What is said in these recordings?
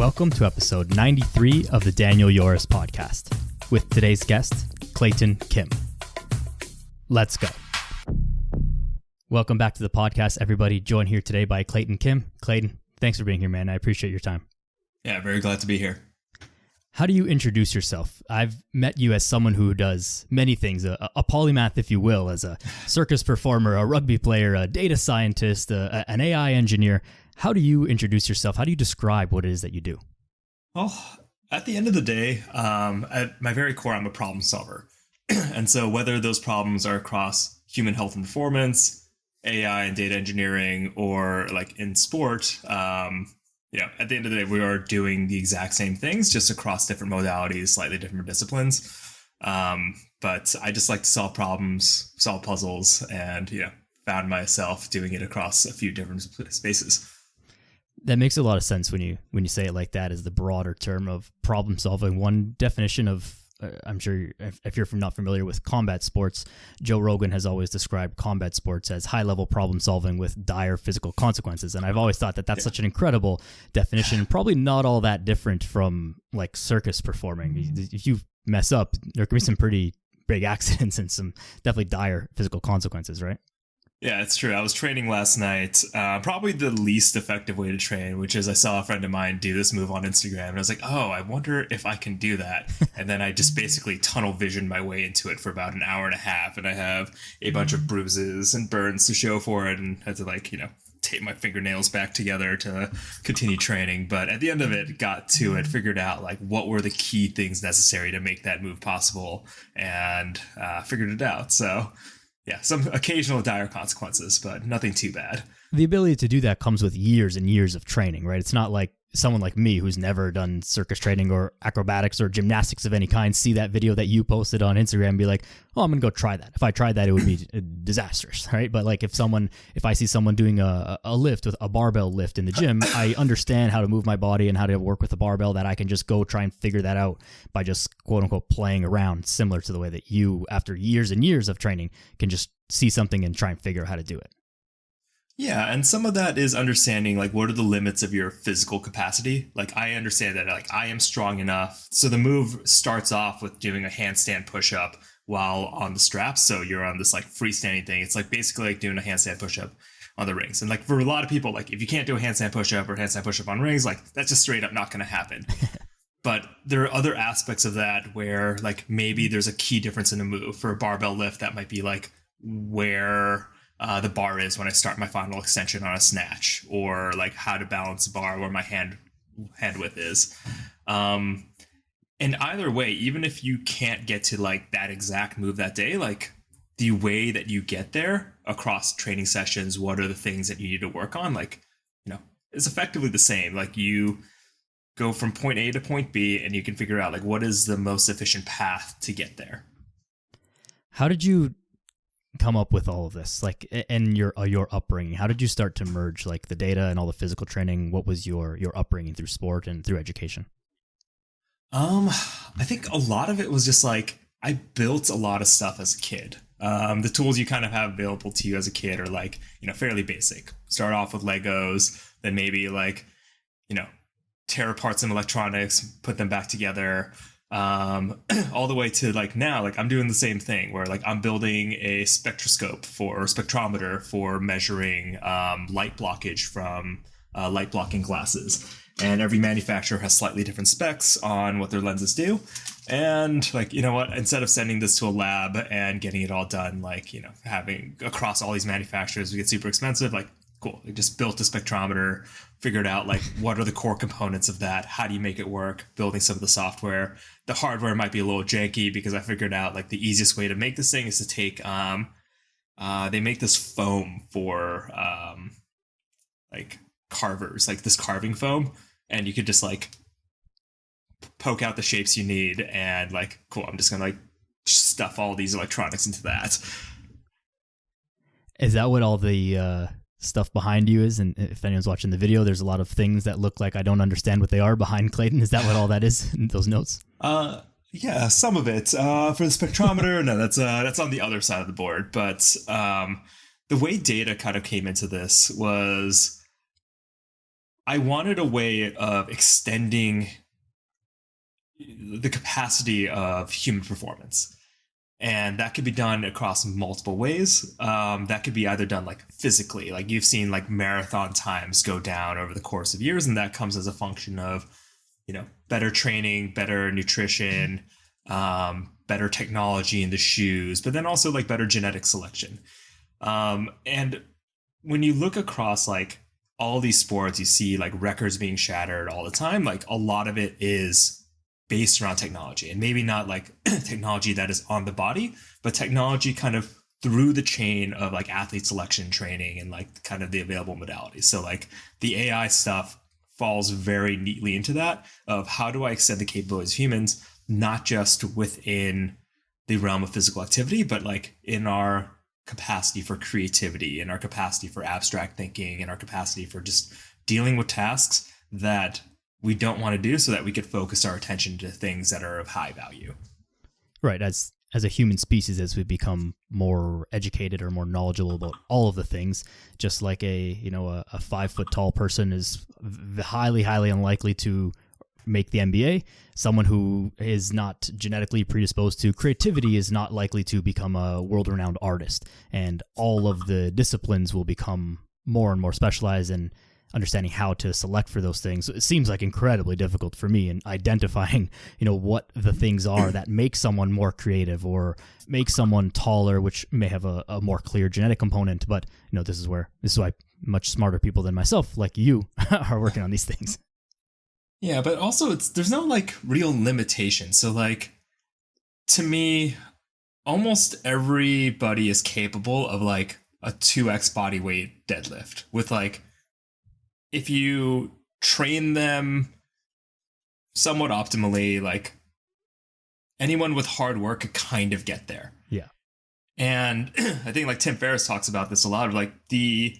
Welcome to episode 93 of the Daniel Yoris podcast with today's guest, Clayton Kim. Let's go. Welcome back to the podcast, everybody. Joined here today by Clayton Kim. Clayton, thanks for being here, man. I appreciate your time. Yeah, very glad to be here. How do you introduce yourself? I've met you as someone who does many things, a polymath, if you will, as a circus performer, a rugby player, a data scientist, an AI engineer. How do you introduce yourself? How do you describe what it is that you do? Well, at the end of the day, at my very core, I'm a problem solver. And so whether those problems are across human health and performance, AI and data engineering, or like in sport, at the end of the day, we are doing the exact same things, just across different modalities, slightly different disciplines. But I just like to solve problems, solve puzzles, and, found myself doing it across a few different spaces. That makes a lot of sense when you say it like that, is the broader term of problem solving. One definition of, I'm sure if you're not familiar with combat sports, Joe Rogan has always described combat sports as high-level problem solving with dire physical consequences. And I've always thought that that's such an incredible definition, probably not all that different from like circus performing. If you mess up, there can be some pretty big accidents and some definitely dire physical consequences, right? Yeah, it's true. I was training last night, probably the least effective way to train, which is I saw a friend of mine do this move on Instagram, and I was like, oh, I wonder if I can do that. And then I just basically tunnel visioned my way into it for about an hour and a half, and I have a bunch of bruises and burns to show for it, and had to tape my fingernails back together to continue training. But at the end of it, got to it, figured out what were the key things necessary to make that move possible, and figured it out. So yeah, some occasional dire consequences, but nothing too bad. The ability to do that comes with years and years of training, right? It's not like someone like me who's never done circus training or acrobatics or gymnastics of any kind, see that video that you posted on Instagram and be like, oh, I'm going to go try that. If I tried that, it would be disastrous, right? But like if I see someone doing a lift with a barbell lift in the gym, I understand how to move my body and how to work with the barbell, that I can just go try and figure that out by just quote unquote playing around, similar to the way that you, after years and years of training, can just see something and try and figure out how to do it. Yeah, and some of that is understanding what are the limits of your physical capacity. I understand that I am strong enough. So the move starts off with doing a handstand push-up while on the straps. So you're on this freestanding thing. It's basically doing a handstand push-up on the rings. And for a lot of people, if you can't do a handstand push-up or handstand push-up on rings, that's just straight up not going to happen. But there are other aspects of that where maybe there's a key difference in a move. For a barbell lift, that might be where the bar is when I start my final extension on a snatch, or how to balance a bar where my hand width is. And either way, even if you can't get to that exact move that day, the way that you get there across training sessions, what are the things that you need to work on? It's effectively the same. You go from point A to point B, and you can figure out what is the most efficient path to get there. How did you come up with all of this, and your upbringing? How did you start to merge the data and all the physical training? What was your upbringing through sport and through education? I think a lot of it was just I built a lot of stuff as a kid. The tools you kind of have available to you as a kid are fairly basic. Start off with Legos, then maybe tear apart some electronics, put them back together. All the way to now, I'm doing the same thing where I'm building a spectrometer for measuring light blockage from light blocking glasses. And every manufacturer has slightly different specs on what their lenses do. And instead of sending this to a lab and getting it all done, having across all these manufacturers, we get super expensive, cool. I just built a spectrometer, figured out what are the core components of that? How do you make it work? Building some of the software. The hardware might be a little janky because I figured out the easiest way to make this thing is to take they make this foam for carvers, this carving foam, and you could just poke out the shapes you need, and cool, I'm just gonna stuff all these electronics into that. Is that what all the stuff behind you is? And if anyone's watching the video, there's a lot of things that look like I don't understand what they are behind Clayton. Is that what all that is in those notes? Yeah, some of it. For the spectrometer, no, that's on the other side of the board. But the way data kind of came into this was I wanted a way of extending the capacity of human performance. And that could be done across multiple ways. That could be either done like physically, like you've seen like marathon times go down over the course of years, and that comes as a function of, better training, better nutrition, better technology in the shoes, but then also like better genetic selection. And when you look across like all these sports, you see like records being shattered all the time. Like a lot of it is based around technology, and maybe not like technology that is on the body, but technology kind of through the chain of like athlete selection training and like kind of the available modalities. So like the AI stuff falls very neatly into that of how do I extend the capabilities of humans, not just within the realm of physical activity, but like in our capacity for creativity, in our capacity for abstract thinking, in our capacity for just dealing with tasks that we don't want to do, so that we could focus our attention to things that are of high value. Right. As a human species, as we become more educated or more knowledgeable about all of the things, just like a 5 foot tall person is highly, highly unlikely to make the NBA. Someone who is not genetically predisposed to creativity is not likely to become a world-renowned artist. And all of the disciplines will become more and more specialized in understanding how to select for those things. It seems like incredibly difficult for me in identifying, what the things are that make someone more creative or make someone taller, which may have a more clear genetic component. But, this is why much smarter people than myself, like you, are working on these things. Yeah, but also there's no like real limitation. So like, to me, almost everybody is capable of like a 2x body weight deadlift with like, if you train them somewhat optimally, like anyone with hard work could kind of get there. Yeah. And I think like Tim Ferriss talks about this a lot of like the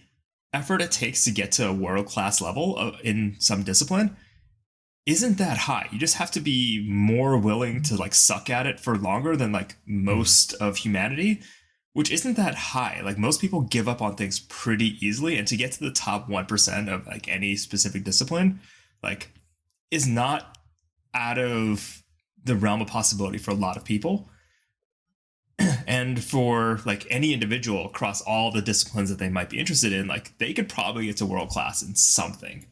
effort it takes to get to a world-class level in some discipline isn't that high. You just have to be more willing to like suck at it for longer than like most of humanity, which isn't that high. Like most people give up on things pretty easily, and to get to the top 1% of like any specific discipline, like is not out of the realm of possibility for a lot of people. And for like any individual across all the disciplines that they might be interested in, like they could probably get to world class in something.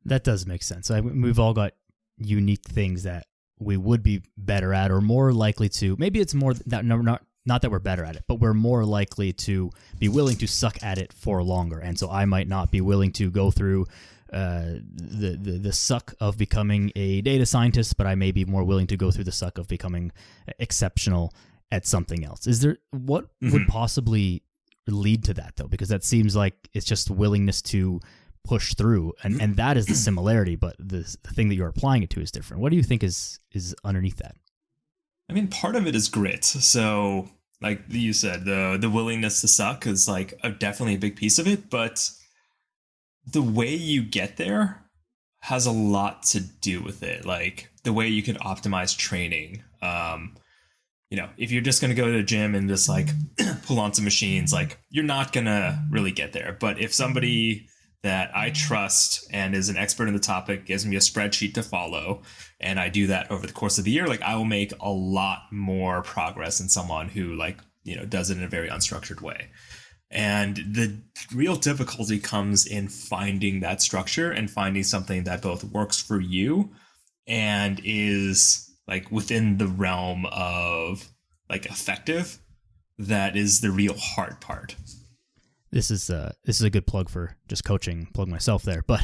That does make sense. We've all got unique things that we would be better at or more likely to. Maybe it's more that not that we're better at it, but we're more likely to be willing to suck at it for longer. And so I might not be willing to go through the suck of becoming a data scientist, but I may be more willing to go through the suck of becoming exceptional at something else. Is there what would possibly lead to that though? Because that seems like it's just willingness to push through, and that is the similarity, but the thing that you're applying it to is different. What do you think is underneath that? I mean, part of it is grit. So like you said, the willingness to suck is like definitely a big piece of it, but the way you get there has a lot to do with it. Like the way you can optimize training. If you're just going to go to the gym and just like pull on some machines, like you're not going to really get there. But if somebody that I trust and is an expert in the topic gives me a spreadsheet to follow, and I do that over the course of the year, like I will make a lot more progress than someone who like, does it in a very unstructured way. And the real difficulty comes in finding that structure and finding something that both works for you and is like within the realm of like effective. That is the real hard part. This is a good plug for just coaching, plug myself there, but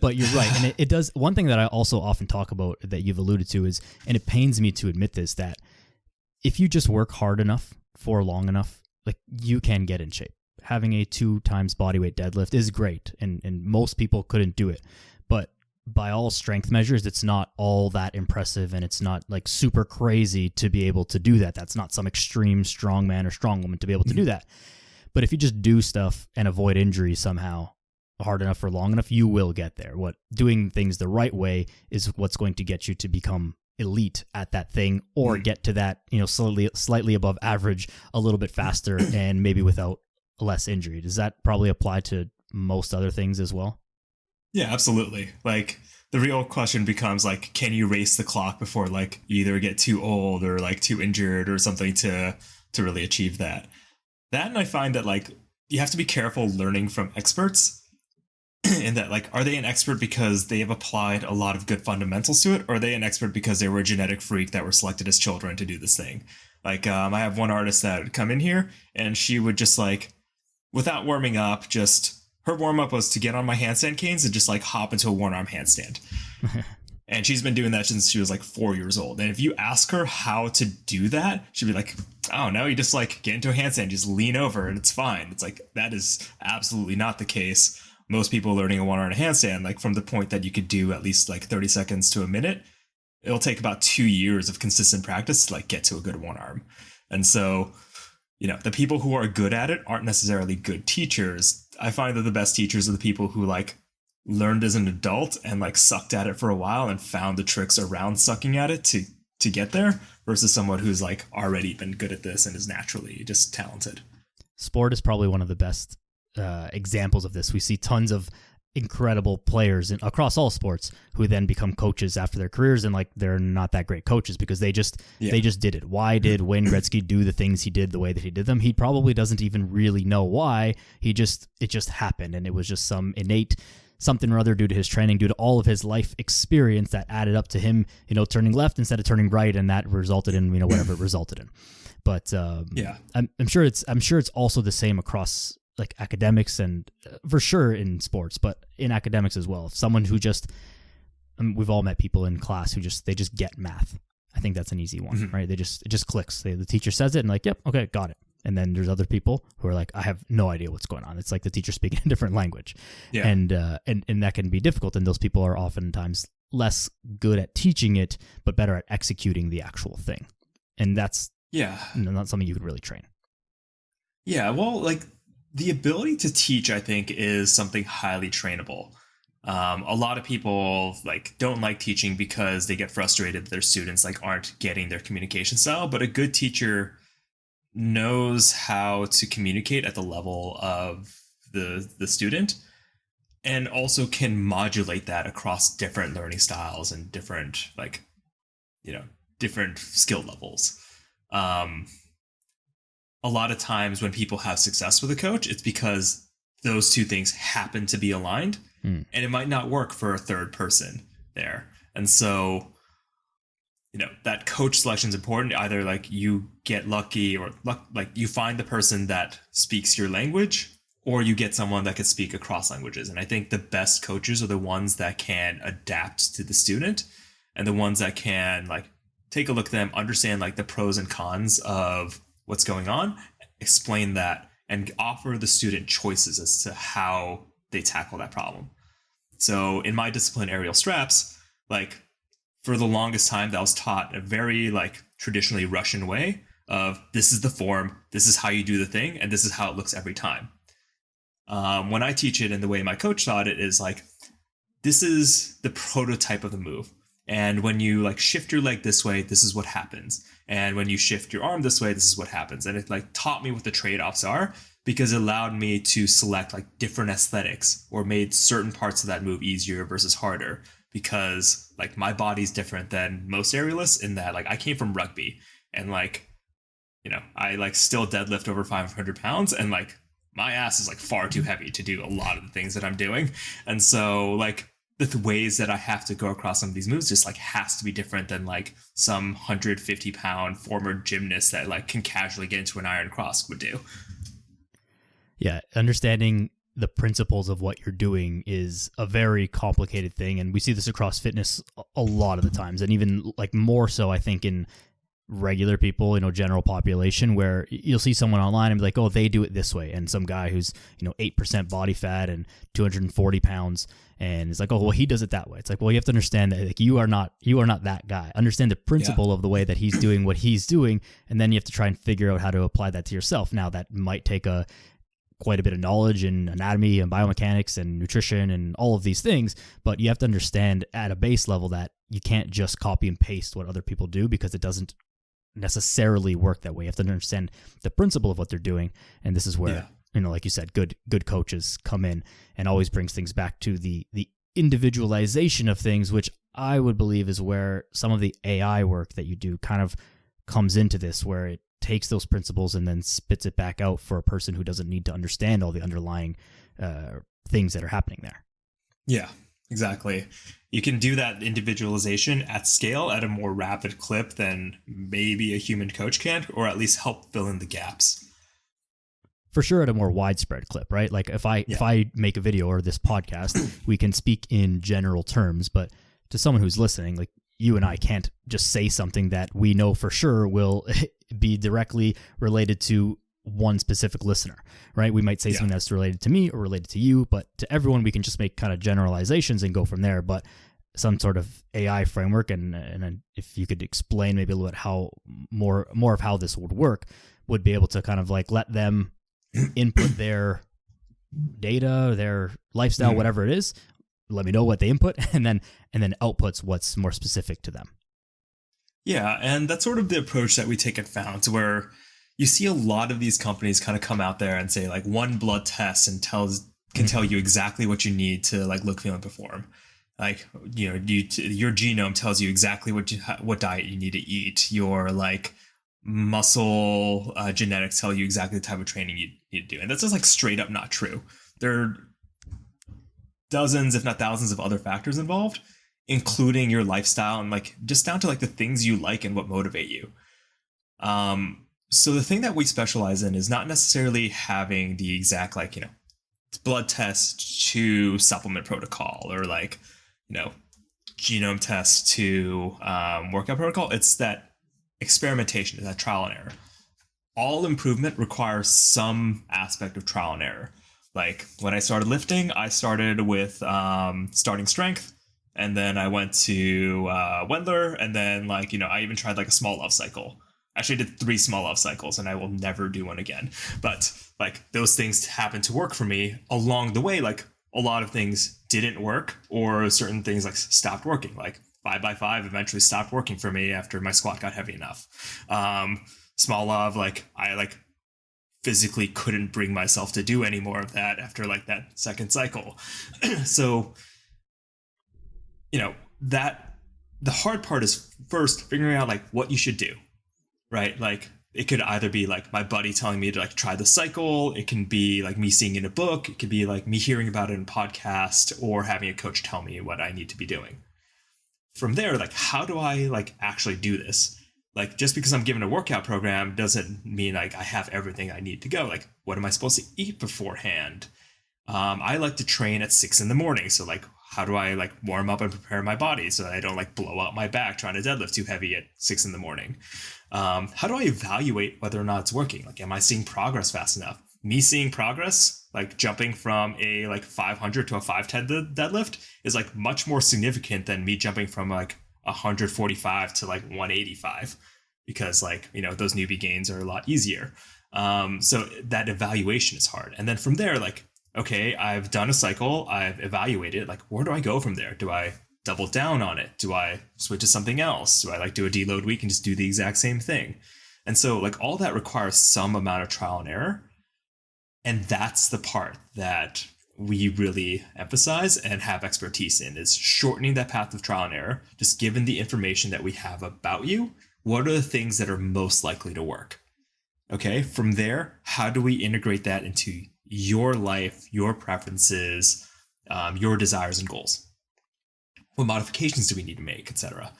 but you're right. And it does, one thing that I also often talk about that you've alluded to is, and it pains me to admit this, that if you just work hard enough for long enough, like you can get in shape. Having a 2 times bodyweight deadlift is great, and most people couldn't do it. But by all strength measures, it's not all that impressive, and it's not like super crazy to be able to do that. That's not some extreme strong man or strong woman to be able to do that. But if you just do stuff and avoid injury somehow hard enough for long enough, you will get there. Doing things the right way is what's going to get you to become elite at that thing, or get to that, slightly above average a little bit faster and maybe without less injury. Does that probably apply to most other things as well? Yeah, absolutely. Like the real question becomes like, can you race the clock before like you either get too old or like too injured or something to really achieve that? That, and I find that like you have to be careful learning from experts in that like, are they an expert because they have applied a lot of good fundamentals to it, or are they an expert because they were a genetic freak that were selected as children to do this thing? Like I have one artist that would come in here and she would just like, without warming up, just her warm up was to get on my handstand canes and just like hop into a one arm handstand. And she's been doing that since she was like 4 years old. And if you ask her how to do that, she'd be like, oh no, you just like get into a handstand, just lean over and it's fine. It's like, that is absolutely not the case. Most people learning a one arm handstand, like from the point that you could do at least like 30 seconds to a minute, it'll take about 2 years of consistent practice to like get to a good one arm. And so, you know, the people who are good at it aren't necessarily good teachers. I find that the best teachers are the people who like learned as an adult and like sucked at it for a while and found the tricks around sucking at it to get there, versus someone who's like already been good at this and is naturally just talented. Sport is probably one of the best examples of this. We see tons of incredible players across all sports who then become coaches after their careers, and like they're not that great coaches because they just did it. Why did Wayne Gretzky do the things he did the way that he did them? He probably doesn't even really know why. It just happened, and it was just some innate something or other due to his training, due to all of his life experience that added up to him, you know, turning left instead of turning right, and that resulted in, you know, whatever it resulted in. But I'm sure it's also the same across like academics and for sure in sports, but in academics as well. If someone who just, we've all met people in class who they just get math. I think that's an easy one, right? It just clicks. The teacher says it and like, yep, okay, got it. And then there's other people who are like, I have no idea what's going on. It's like the teacher speaking a different language. Yeah. And that can be difficult. And those people are oftentimes less good at teaching it, but better at executing the actual thing. And that's not something you could really train. Yeah, well, like the ability to teach, I think, is something highly trainable. A lot of people like don't like teaching because they get frustrated that their students like aren't getting their communication style. But a good teacher knows how to communicate at the level of the student, and also can modulate that across different learning styles and different like, you know, different skill levels. A lot of times when people have success with a coach, it's because those two things happen to be aligned, and it might not work for a third person there. And so, you know, that coach selection is important. Either like you get lucky or like you find the person that speaks your language, or you get someone that can speak across languages. And I think the best coaches are the ones that can adapt to the student, and the ones that can like take a look at them, understand like the pros and cons of what's going on, explain that, and offer the student choices as to how they tackle that problem. So in my discipline, aerial straps, like for the longest time that was taught a very like traditionally Russian way of this is the form, this is how you do the thing, and this is how it looks every time. When I teach it, and the way my coach taught it is like, this is the prototype of the move. And when you like shift your leg this way, this is what happens. And when you shift your arm this way, this is what happens. And it like taught me what the trade-offs are, because it allowed me to select like different aesthetics, or made certain parts of that move easier versus harder, because like my body's different than most aerialists in that like I came from rugby, and like, you know, I like still deadlift over 500 pounds, and like my ass is like far too heavy to do a lot of the things that I'm doing. And so like the ways that I have to go across some of these moves just like has to be different than like some 150-pound former gymnast that like can casually get into an iron cross would do. Yeah, understanding the principles of what you're doing is a very complicated thing, and we see this across fitness a lot of the times, and even like more so I think in regular people, you know, general population, where you'll see someone online and be like, oh, they do it this way, and some guy who's, you know, 8% body fat and 240 pounds, and it's like, oh, well, he does it that way. It's like, well, you have to understand that like you are not that guy. Understand the principle of the way that he's doing what he's doing, and then you have to try and figure out how to apply that to yourself. Now that might take quite a bit of knowledge in anatomy and biomechanics and nutrition and all of these things, but you have to understand at a base level that you can't just copy and paste what other people do, because it doesn't necessarily work that way. You have to understand the principle of what they're doing, and this is where you know, like you said, good coaches come in and always brings things back to the individualization of things, which I would believe is where some of the AI work that you do kind of comes into this, where it takes those principles and then spits it back out for a person who doesn't need to understand all the underlying things that are happening there. Yeah, exactly. You can do that individualization at scale at a more rapid clip than maybe a human coach can, or at least help fill in the gaps. For sure, at a more widespread clip, right? Like if I make a video or this podcast, we can speak in general terms, but to someone who's listening, like you and I can't just say something that we know for sure will be directly related to one specific listener, right? We might say something that's related to me or related to you, but to everyone, we can just make kind of generalizations and go from there. But some sort of AI framework, and if you could explain maybe a little bit how more of how this would work, would be able to kind of like let them input their data, their lifestyle, whatever it is. Let me know what they input, and then outputs what's more specific to them. Yeah, and that's sort of the approach that we take at Fount, where you see a lot of these companies kind of come out there and say like one blood test and can tell you exactly what you need to like look, feel, and perform. Like, you know, your genome tells you exactly what diet you need to eat. Your like muscle genetics tell you exactly the type of training you need to do, and that's just like straight up not true. There are dozens, if not thousands, of other factors involved, including your lifestyle and like just down to like the things you like and what motivate you. So the thing that we specialize in is not necessarily having the exact like, you know, blood test to supplement protocol or like, you know, genome test to workout protocol. It's that experimentation, that trial and error. All improvement requires some aspect of trial and error. Like when I started lifting, I started with starting strength, and then I went to Wendler, and then like, you know, I even tried like a small love cycle. Actually, I did 3 small love cycles, and I will never do one again. But like those things happened to work for me along the way. Like a lot of things didn't work, or certain things like stopped working. Like 5x5 eventually stopped working for me after my squat got heavy enough. Small love, like I like physically couldn't bring myself to do any more of that after like that second cycle. So, you know, that the hard part is first figuring out like what you should do, right? Like it could either be like my buddy telling me to like try the cycle. It can be like me seeing in a book. It could be like me hearing about it in a podcast or having a coach tell me what I need to be doing. From there, like, how do I like actually do this? Like, just because I'm given a workout program doesn't mean like I have everything I need to go. Like, what am I supposed to eat beforehand? I like to train at 6 a.m. So like, how do I like warm up and prepare my body so that I don't like blow out my back trying to deadlift too heavy at 6 a.m? How do I evaluate whether or not it's working? Like, am I seeing progress fast enough? Me seeing progress, like jumping from a like 500 to a 510 deadlift, is like much more significant than me jumping from like 145 to like 185, because like, you know, those newbie gains are a lot easier. So that evaluation is hard. And then from there, like, okay, I've done a cycle, I've evaluated, like, where do I go from there? Do I double down on it? Do I switch to something else? Do I like do a deload week and just do the exact same thing? And so like all that requires some amount of trial and error. And that's the part that we really emphasize and have expertise in, is shortening that path of trial and error. Just given the information that we have about you, what are the things that are most likely to work? Okay, from there, how do we integrate that into your life, your preferences, your desires and goals? What modifications do we need to make, etc.?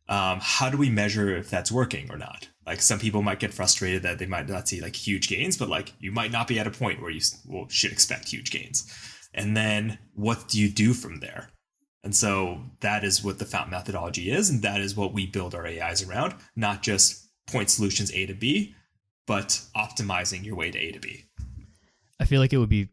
How do we measure if that's working or not? Like, some people might get frustrated that they might not see like huge gains, but like you might not be at a point where you should expect huge gains. And then what do you do from there? And so that is what the Fount methodology is, and that is what we build our AIs around, not just point solutions A to B, but optimizing your way to A to B. I feel like it would be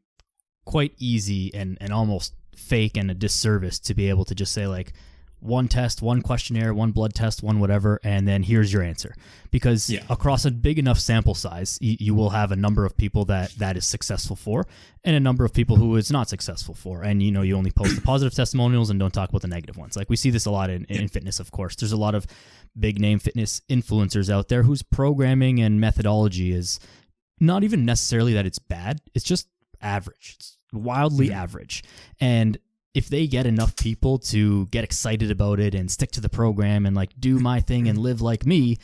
quite easy and almost fake and a disservice to be able to just say like, one test, one questionnaire, one blood test, one whatever, and then here's your answer. Because across a big enough sample size, you will have a number of people that is successful for, and a number of people who it's not successful for. And, you know, you only post the positive testimonials and don't talk about the negative ones. Like, we see this a lot in fitness, of course. There's a lot of big name fitness influencers out there whose programming and methodology is not even necessarily that it's bad. It's just average. It's wildly average. And if they get enough people to get excited about it and stick to the program and like do my thing and live like me,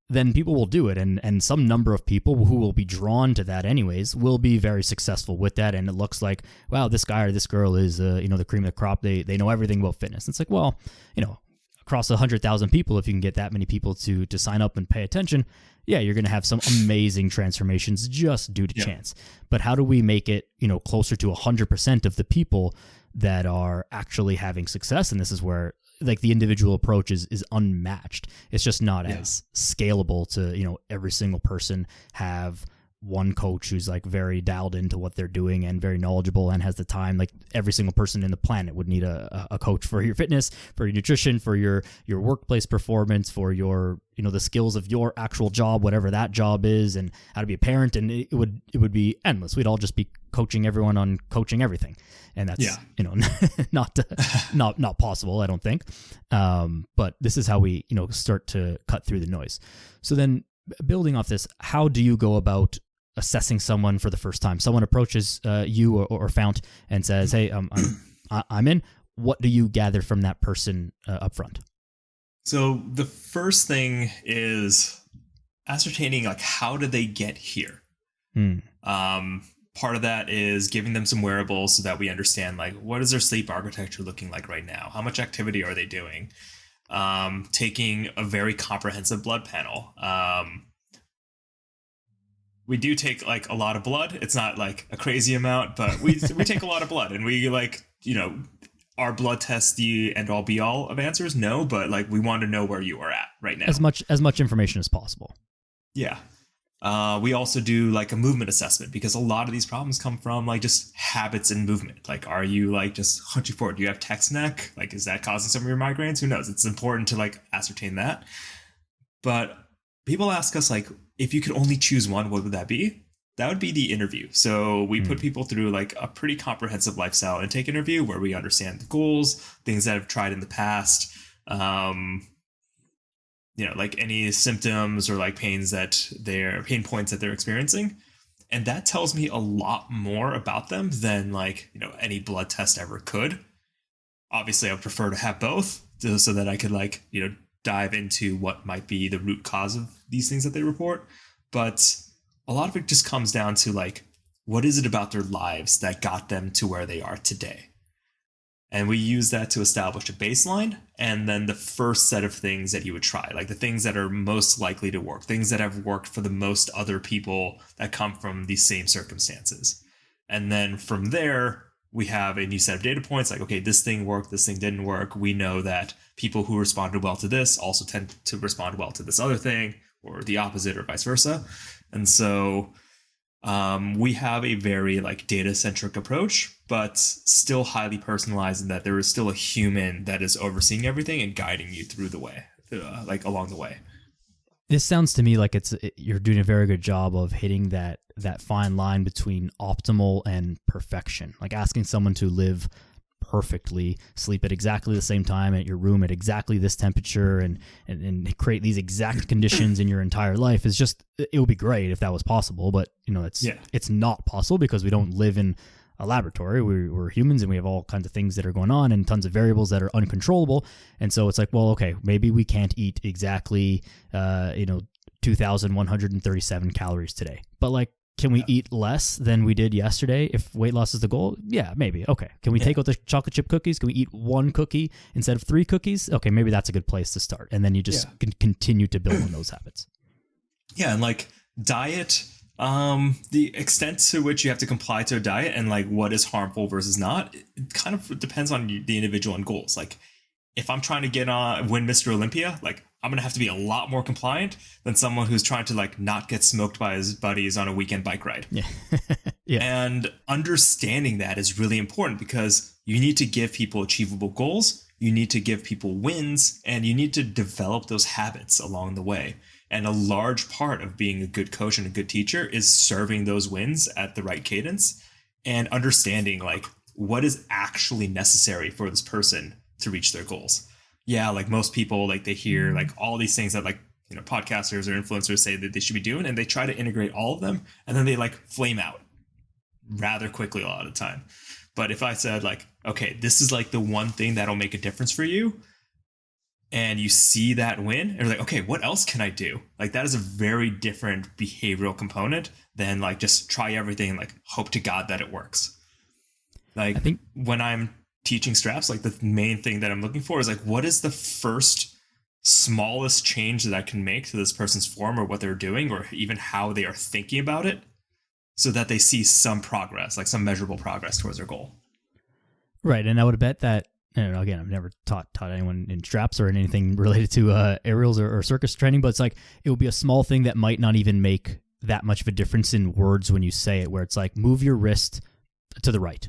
then people will do it. And some number of people who will be drawn to that anyways will be very successful with that. And it looks like, wow, this guy or this girl is, the cream of the crop. They know everything about fitness. It's like, well, across 100,000 people, if you can get that many people to sign up and pay attention, yeah, you're going to have some amazing transformations just due to chance. But how do we make it, closer to 100% of the people that are actually having success? And this is where like the individual approach is unmatched. It's just not as scalable to, every single person have one coach who's like very dialed into what they're doing and very knowledgeable and has the time. Like every single person in the planet would need a coach for your fitness, for your nutrition, for your workplace performance, for your, the skills of your actual job, whatever that job is, and how to be a parent. And it would be endless. We'd all just be coaching everyone on coaching everything. And that's, not possible, I don't think. But this is how we, start to cut through the noise. So then building off this, how do you go about assessing someone for the first time? Someone approaches you or Fount and says, "Hey, I'm in." What do you gather from that person up front? So the first thing is ascertaining like how did they get here. Part of that is giving them some wearables so that we understand like what is their sleep architecture looking like right now, how much activity are they doing, taking a very comprehensive blood panel. We do take like a lot of blood. It's not like a crazy amount, but we take a lot of blood, and we like, our blood tests the end all be all of answers? No, but like we want to know where you are at right now. As much information as possible. Yeah. We also do like a movement assessment because a lot of these problems come from like just habits and movement. Like, are you like just hunching forward? Do you have text neck? Like, is that causing some of your migraines? Who knows? It's important to like ascertain that. But people ask us like, if you could only choose one, what would that be? That would be the interview. So we put people through like a pretty comprehensive lifestyle intake interview where we understand the goals, things that I've tried in the past, like any symptoms or like pain points that they're experiencing. And that tells me a lot more about them than like, any blood test ever could. Obviously, I would prefer to have both so that I could like, dive into what might be the root cause of these things that they report. But a lot of it just comes down to like, what is it about their lives that got them to where they are today? And we use that to establish a baseline, and then the first set of things that you would try, like the things that are most likely to work, things that have worked for the most other people that come from these same circumstances. And then from there, we have a new set of data points like, okay, this thing worked, this thing didn't work. We know that people who responded well to this also tend to respond well to this other thing, or the opposite, or vice versa. And so we have a very like data-centric approach, but still highly personalized in that there is still a human that is overseeing everything and guiding you through the way, along the way. This sounds to me like you're doing a very good job of hitting that fine line between optimal and perfection. Like asking someone to live perfectly, sleep at exactly the same time at your room at exactly this temperature, and create these exact conditions in your entire life is just, it would be great if that was possible, but it's not possible because we don't live in a laboratory. We're humans, and we have all kinds of things that are going on and tons of variables that are uncontrollable. And so it's like, well, okay, maybe we can't eat exactly 2,137 calories today, but like, can we eat less than we did yesterday if weight loss is the goal? Yeah, maybe. Okay. Can we take out the chocolate chip cookies? Can we eat one cookie instead of 3 cookies? Okay, maybe that's a good place to start. And then you just can continue to build on those habits. Yeah, and like diet, the extent to which you have to comply to a diet and like what is harmful versus not, it kind of depends on the individual and goals. Like if I'm trying to win Mr. Olympia, like I'm going to have to be a lot more compliant than someone who's trying to like not get smoked by his buddies on a weekend bike ride. Yeah. And understanding that is really important because you need to give people achievable goals. You need to give people wins, and you need to develop those habits along the way. And a large part of being a good coach and a good teacher is serving those wins at the right cadence and understanding like what is actually necessary for this person to reach their goals. Yeah, like most people, like they hear like all these things that like, podcasters or influencers say that they should be doing, and they try to integrate all of them, and then they like flame out. rather quickly a lot of the time. But if I said like, okay, this is like the one thing that'll make a difference for you, and you see that win, and you're like, okay, what else can I do? Like that is a very different behavioral component than like just try everything and like hope to God that it works. Like I think when I'm teaching straps, like the main thing that I'm looking for is like, what is the first smallest change that I can make to this person's form or what they're doing or even how they are thinking about it, so that they see some progress, like some measurable progress towards their goal. Right. And I would bet that, again, I've never taught anyone in straps or in anything related to aerials or circus training, but it's like it will be a small thing that might not even make that much of a difference in words when you say it, where it's like move your wrist to the right.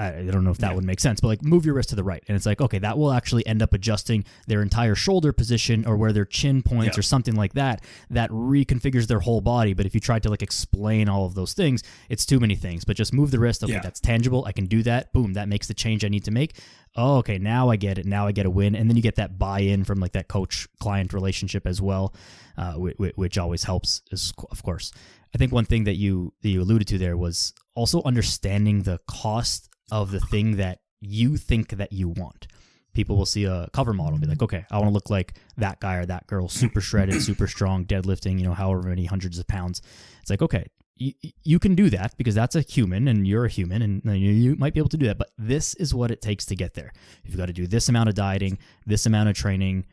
I don't know if that would make sense, but like move your wrist to the right. And it's like, okay, that will actually end up adjusting their entire shoulder position or where their chin points or something like that, that reconfigures their whole body. But if you tried to like explain all of those things, it's too many things. But just move the wrist. Okay, that's tangible. I can do that. Boom, that makes the change I need to make. Oh, okay, now I get it. Now I get a win. And then you get that buy-in from like that coach-client relationship as well, which always helps, of course. I think one thing that you alluded to there was also understanding the cost of the thing that you think that you want. People will see a cover model and be like, okay, I want to look like that guy or that girl, super shredded, super strong, deadlifting, however many hundreds of pounds. It's like, okay, you can do that because that's a human and you're a human and you might be able to do that. But this is what it takes to get there. You've got to do this amount of dieting, this amount of training,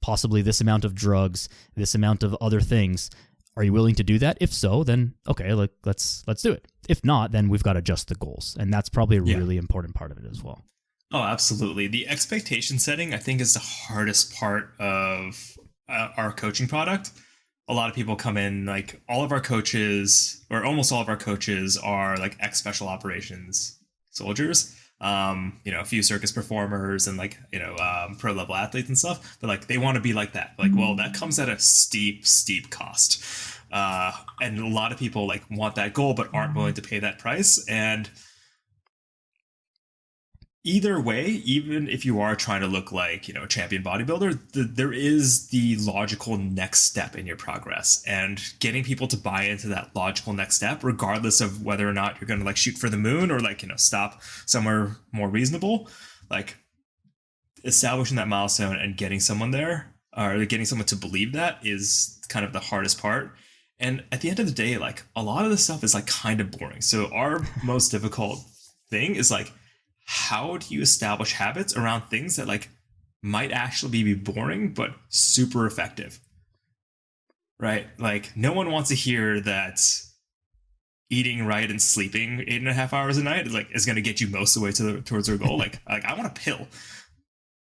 possibly this amount of drugs, this amount of other things. Are you willing to do that? If so, then okay, let's do it. If not, then we've got to adjust the goals. And that's probably a really important part of it as well. Oh, absolutely. The expectation setting, I think, is the hardest part of our coaching product. A lot of people come in, like all of our coaches, or almost all of our coaches are like ex-special operations soldiers. A few circus performers and pro level athletes and stuff, but like they want to be like that. Like, well, that comes at a steep cost. And a lot of people like want that goal, but aren't willing to pay that price. And either way, even if you are trying to look like, a champion bodybuilder, there is the logical next step in your progress, and getting people to buy into that logical next step, regardless of whether or not you're going to like shoot for the moon or like, stop somewhere more reasonable, like establishing that milestone and getting someone there or getting someone to believe that is kind of the hardest part. And at the end of the day, like a lot of this stuff is like kind of boring. So our most difficult thing is like, how do you establish habits around things that like might actually be boring but super effective, right? Like no one wants to hear that eating right and sleeping 8.5 hours a night is going to get you most of the way towards their goal. Like I want a pill.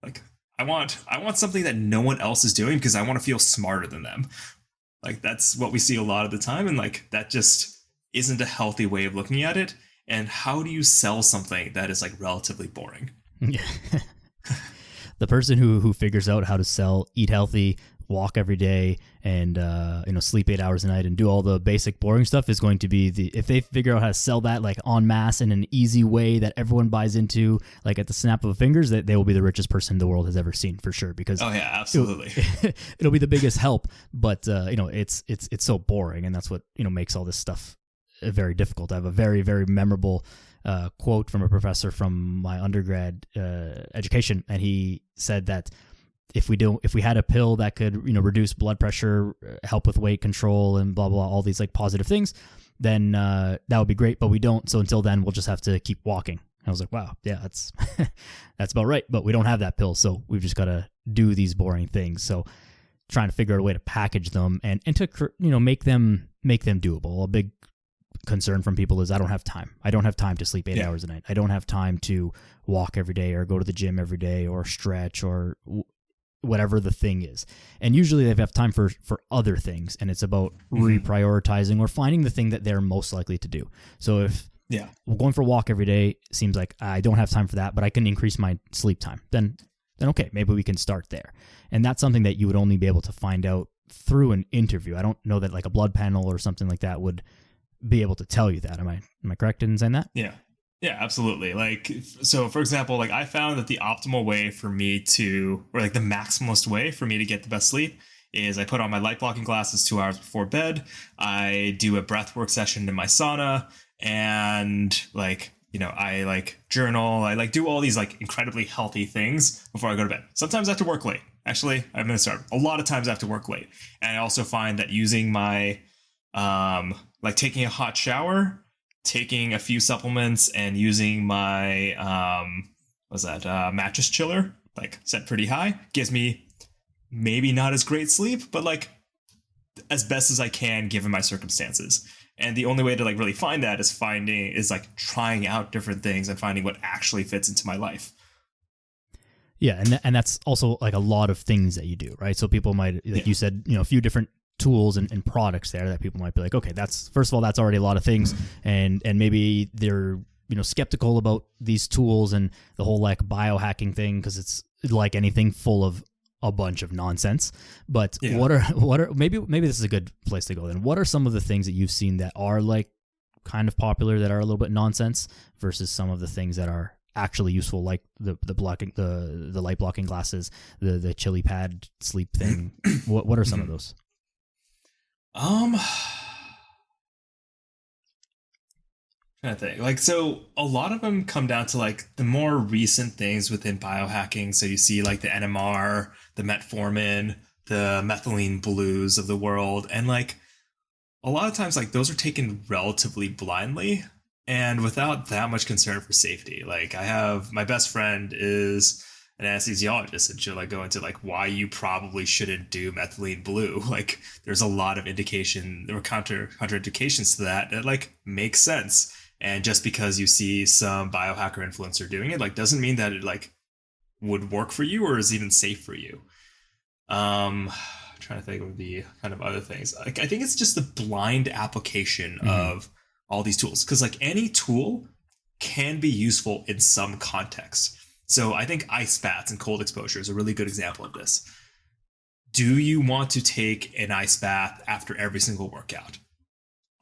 Like I want something that no one else is doing because I want to feel smarter than them. Like that's what we see a lot of the time, and like that just isn't a healthy way of looking at it. And how do you sell something that is like relatively boring? Yeah. The person who figures out how to sell, eat healthy, walk every day, and sleep 8 hours a night and do all the basic boring stuff is going to be if they figure out how to sell that like en masse in an easy way that everyone buys into, like at the snap of fingers, that they will be the richest person the world has ever seen for sure. Because absolutely, it'll be the biggest help, but it's so boring, and that's what makes all this stuff very difficult. I have a very, very memorable quote from a professor from my undergrad education, and he said that if we had a pill that could reduce blood pressure, help with weight control, and blah blah, all these like positive things, then that would be great. But we don't. So until then, we'll just have to keep walking. I was like, wow, yeah, that's that's about right. But we don't have that pill, so we've just got to do these boring things. So trying to figure out a way to package them and to make them doable. A big concern from people is I don't have time. I don't have time to sleep 8 hours a night. I don't have time to walk every day or go to the gym every day or stretch or whatever the thing is. And usually they have time for other things, and it's about reprioritizing or finding the thing that they're most likely to do. So if going for a walk every day seems like I don't have time for that, but I can increase my sleep time, then okay, maybe we can start there. And that's something that you would only be able to find out through an interview. I don't know that like a blood panel or something like that would be able to tell you that. Am I correct in saying that? Yeah, absolutely. Like, so for example, like I found that the optimal way for me to, or like the maximalist way for me to get the best sleep is I put on my light blocking glasses 2 hours before bed. I do a breathwork session in my sauna, and like, I like journal, I like do all these like incredibly healthy things before I go to bed. Sometimes I have to work late. Actually, I'm going to start. A lot of times I have to work late. And I also find that using my, like taking a hot shower, taking a few supplements, and using my, mattress chiller, like set pretty high, gives me maybe not as great sleep, but like as best as I can given my circumstances. And the only way to like really find that is like trying out different things and finding what actually fits into my life. Yeah, and that's also like a lot of things that you do, right? So people might, like you said, a few different tools and products there that people might be like, okay, that's, first of all, that's already a lot of things, and maybe they're skeptical about these tools and the whole like biohacking thing, because it's like anything, full of a bunch of nonsense. But what are maybe this is a good place to go then. What are some of the things that you've seen that are like kind of popular that are a little bit nonsense versus some of the things that are actually useful, like the blocking, the light blocking glasses, the chili pad sleep thing? What are some of those? Trying to think. Like, so a lot of them come down to like the more recent things within biohacking. So you see like the NMR, the metformin, the methylene blues of the world, and like a lot of times like those are taken relatively blindly and without that much concern for safety. Like, I have my best friend is an anesthesiologist, and she'll like go into like why you probably shouldn't do methylene blue. Like, there's a lot of indication or contraindications to that like makes sense. And just because you see some biohacker influencer doing it, like, doesn't mean that it like would work for you or is even safe for you. Trying to think of the kind of other things. Like, I think it's just the blind application of all these tools, because like any tool can be useful in some context. So I think ice baths and cold exposure is a really good example of this. Do you want to take an ice bath after every single workout?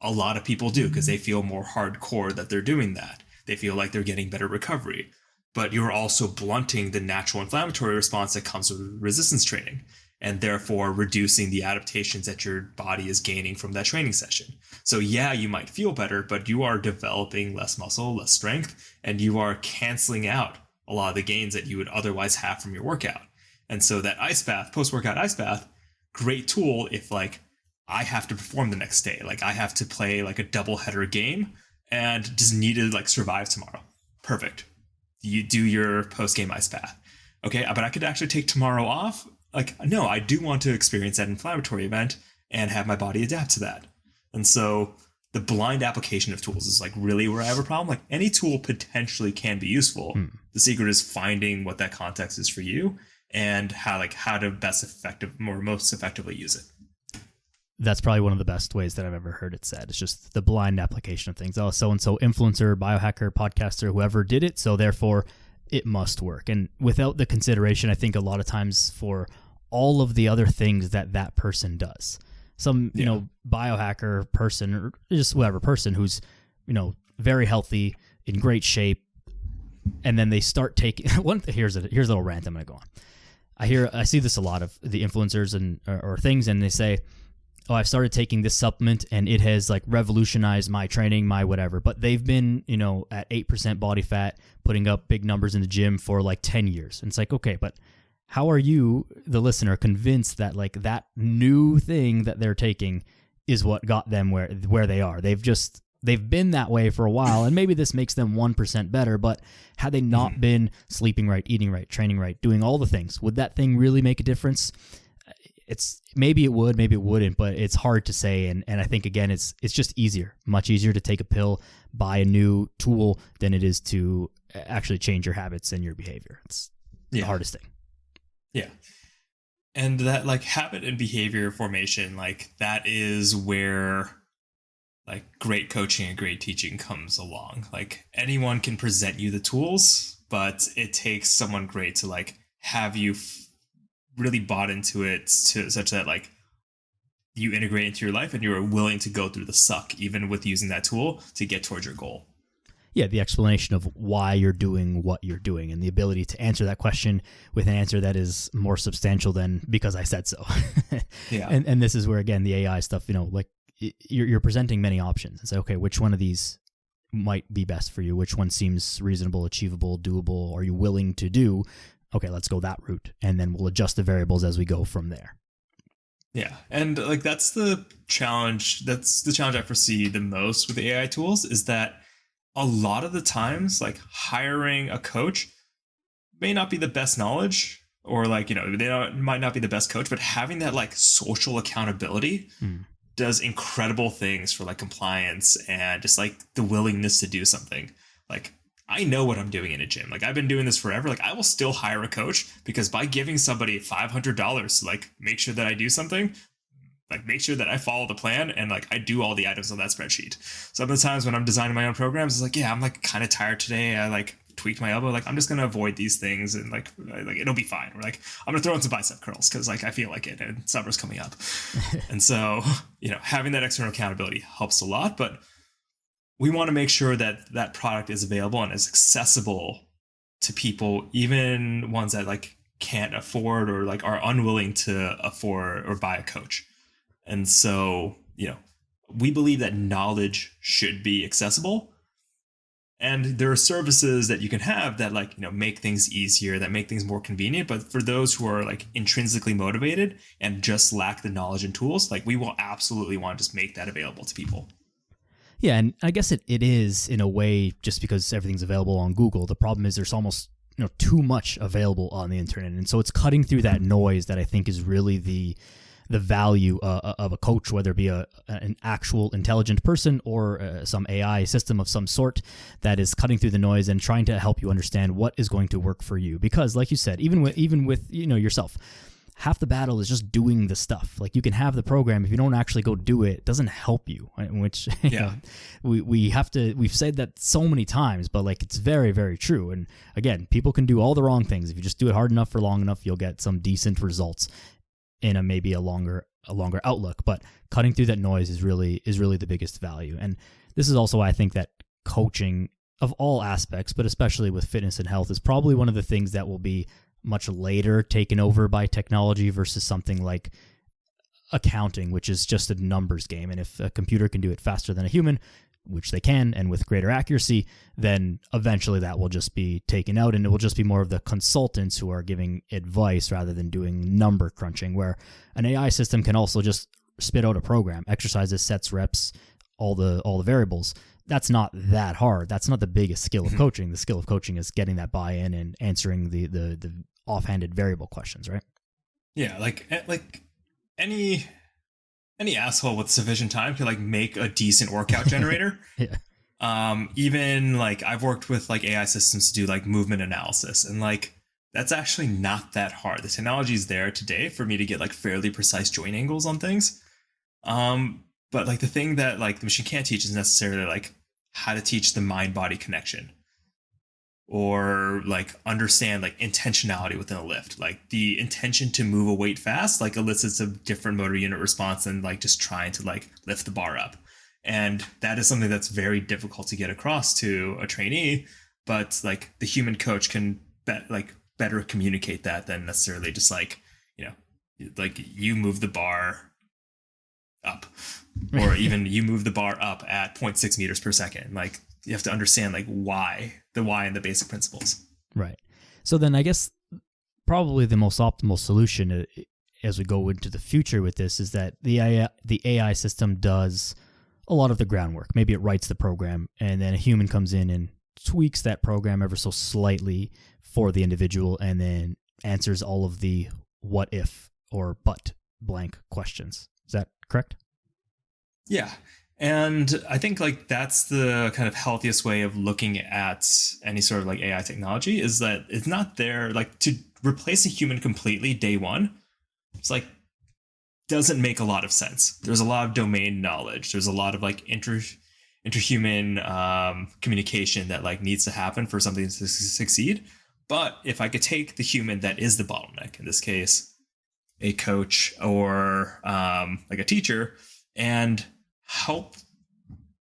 A lot of people do, because they feel more hardcore that they're doing that. They feel like they're getting better recovery. But you're also blunting the natural inflammatory response that comes with resistance training, and therefore reducing the adaptations that your body is gaining from that training session. So yeah, you might feel better, but you are developing less muscle, less strength, and you are canceling out a lot of the gains that you would otherwise have from your workout. And so that ice bath, post-workout ice bath, great tool if like I have to perform the next day. Like, I have to play like a double-header game and just need to like survive tomorrow. Perfect. You do your post-game ice bath. Okay, but I could actually take tomorrow off. Like, no, I do want to experience that inflammatory event and have my body adapt to that. And so the blind application of tools is like really where I have a problem. Like, any tool potentially can be useful. The secret is finding what that context is for you and how to most effectively use it. That's probably one of the best ways that I've ever heard it said. It's just the blind application of things. Oh, so-and-so influencer, biohacker, podcaster, whoever did it, so therefore it must work. And without the consideration, I think a lot of times, for all of the other things that person does. Some, biohacker person, or just whatever person who's, very healthy, in great shape, and then they start taking here's a little rant I'm going to go on. I see this a lot of the influencers or things, and they say, oh, I've started taking this supplement and it has like revolutionized my training, my whatever. But they've been, at 8% body fat, putting up big numbers in the gym for like 10 years. And it's like, okay, but how are you, the listener, convinced that like that new thing that they're taking is what got them where they are? They've been that way for a while, and maybe this makes them 1% better, but had they not been sleeping right, eating right, training right, doing all the things, would that thing really make a difference? It's maybe it would, maybe it wouldn't, but it's hard to say. And I think, again, it's just much easier to take a pill, buy a new tool, than it is to actually change your habits and your behavior. It's the hardest thing. Yeah. And that like habit and behavior formation, like that is where like great coaching and great teaching comes along. Like, anyone can present you the tools, but it takes someone great to like have you really bought into it to such that like you integrate into your life and you're willing to go through the suck even with using that tool to get towards your goal. Yeah, the explanation of why you're doing what you're doing, and the ability to answer that question with an answer that is more substantial than because I said so. Yeah. And this is where, again, the AI stuff, like you're presenting many options and say, okay, which one of these might be best for you, which one seems reasonable, achievable, doable, are you willing to do? Okay, let's go that route, and then we'll adjust the variables as we go from there. Yeah. And like that's the challenge. That's the challenge I foresee the most with AI tools, is that a lot of the times, like hiring a coach may not be the best knowledge, or like, might not be the best coach, but having that like social accountability does incredible things for like compliance and just like the willingness to do something. Like, I know what I'm doing in a gym. Like, I've been doing this forever. Like, I will still hire a coach, because by giving somebody $500 to like make sure that I do something, like make sure that I follow the plan and like I do all the items on that spreadsheet. Some of the times when I'm designing my own programs, it's like, yeah, I'm like kind of tired today. I like tweaked my elbow. Like, I'm just going to avoid these things and like it'll be fine. Or like, I'm going to throw in some bicep curls because like I feel like it and summer's coming up. And so, having that external accountability helps a lot, but we want to make sure that that product is available and is accessible to people, even ones that like can't afford or like are unwilling to afford or buy a coach. And so, we believe that knowledge should be accessible. And there are services that you can have that like, make things easier, that make things more convenient. But for those who are like intrinsically motivated and just lack the knowledge and tools, like we will absolutely want to just make that available to people. Yeah, and I guess it is in a way, just because everything's available on Google. The problem is there's almost too much available on the internet, and so it's cutting through that noise that I think is really the value of a coach, whether it be an actual intelligent person or some AI system of some sort that is cutting through the noise and trying to help you understand what is going to work for you. Because, like you said, even with yourself, half the battle is just doing the stuff. Like, you can have the program, if you don't actually go do it, it doesn't help you. Which we've said that so many times, but like, it's very, very true. And again, people can do all the wrong things. If you just do it hard enough for long enough, you'll get some decent results in maybe a longer outlook. But cutting through that noise is really the biggest value. And this is also why I think that coaching of all aspects, but especially with fitness and health, is probably one of the things that will be much later taken over by technology versus something like accounting, which is just a numbers game. And if a computer can do it faster than a human, which they can, and with greater accuracy, then eventually that will just be taken out, and it will just be more of the consultants who are giving advice rather than doing number crunching, where an AI system can also just spit out a program, exercises, sets, reps, all the variables. That's not that hard. That's not the biggest skill of coaching. The skill of coaching is getting that buy-in and answering the offhanded variable questions, right? Yeah, like any asshole with sufficient time could like make a decent workout generator. Yeah. Even like I've worked with like AI systems to do like movement analysis, and like that's actually not that hard. The technology is there today for me to get like fairly precise joint angles on things. But like the thing that like the machine can't teach is necessarily like how to teach the mind-body connection, or like understand like intentionality within a lift. Like the intention to move a weight fast like elicits a different motor unit response than like just trying to like lift the bar up. And that is something that's very difficult to get across to a trainee, but like the human coach can better communicate that than necessarily just like, like you move the bar up, or even you move the bar up at 0.6 meters per second. Like, you have to understand like why and the basic principles. Right. So then I guess probably the most optimal solution as we go into the future with this is that the AI system does a lot of the groundwork. Maybe it writes the program, and then a human comes in and tweaks that program ever so slightly for the individual, and then answers all of the what if or but blank questions. Is that correct? Yeah. And I think like that's the kind of healthiest way of looking at any sort of like AI technology, is that it's not there like to replace a human completely day one. It's like doesn't make a lot of sense. There's a lot of domain knowledge. There's a lot of like interhuman communication that like needs to happen for something to succeed. But if I could take the human that is the bottleneck, in this case, a coach or like a teacher, and help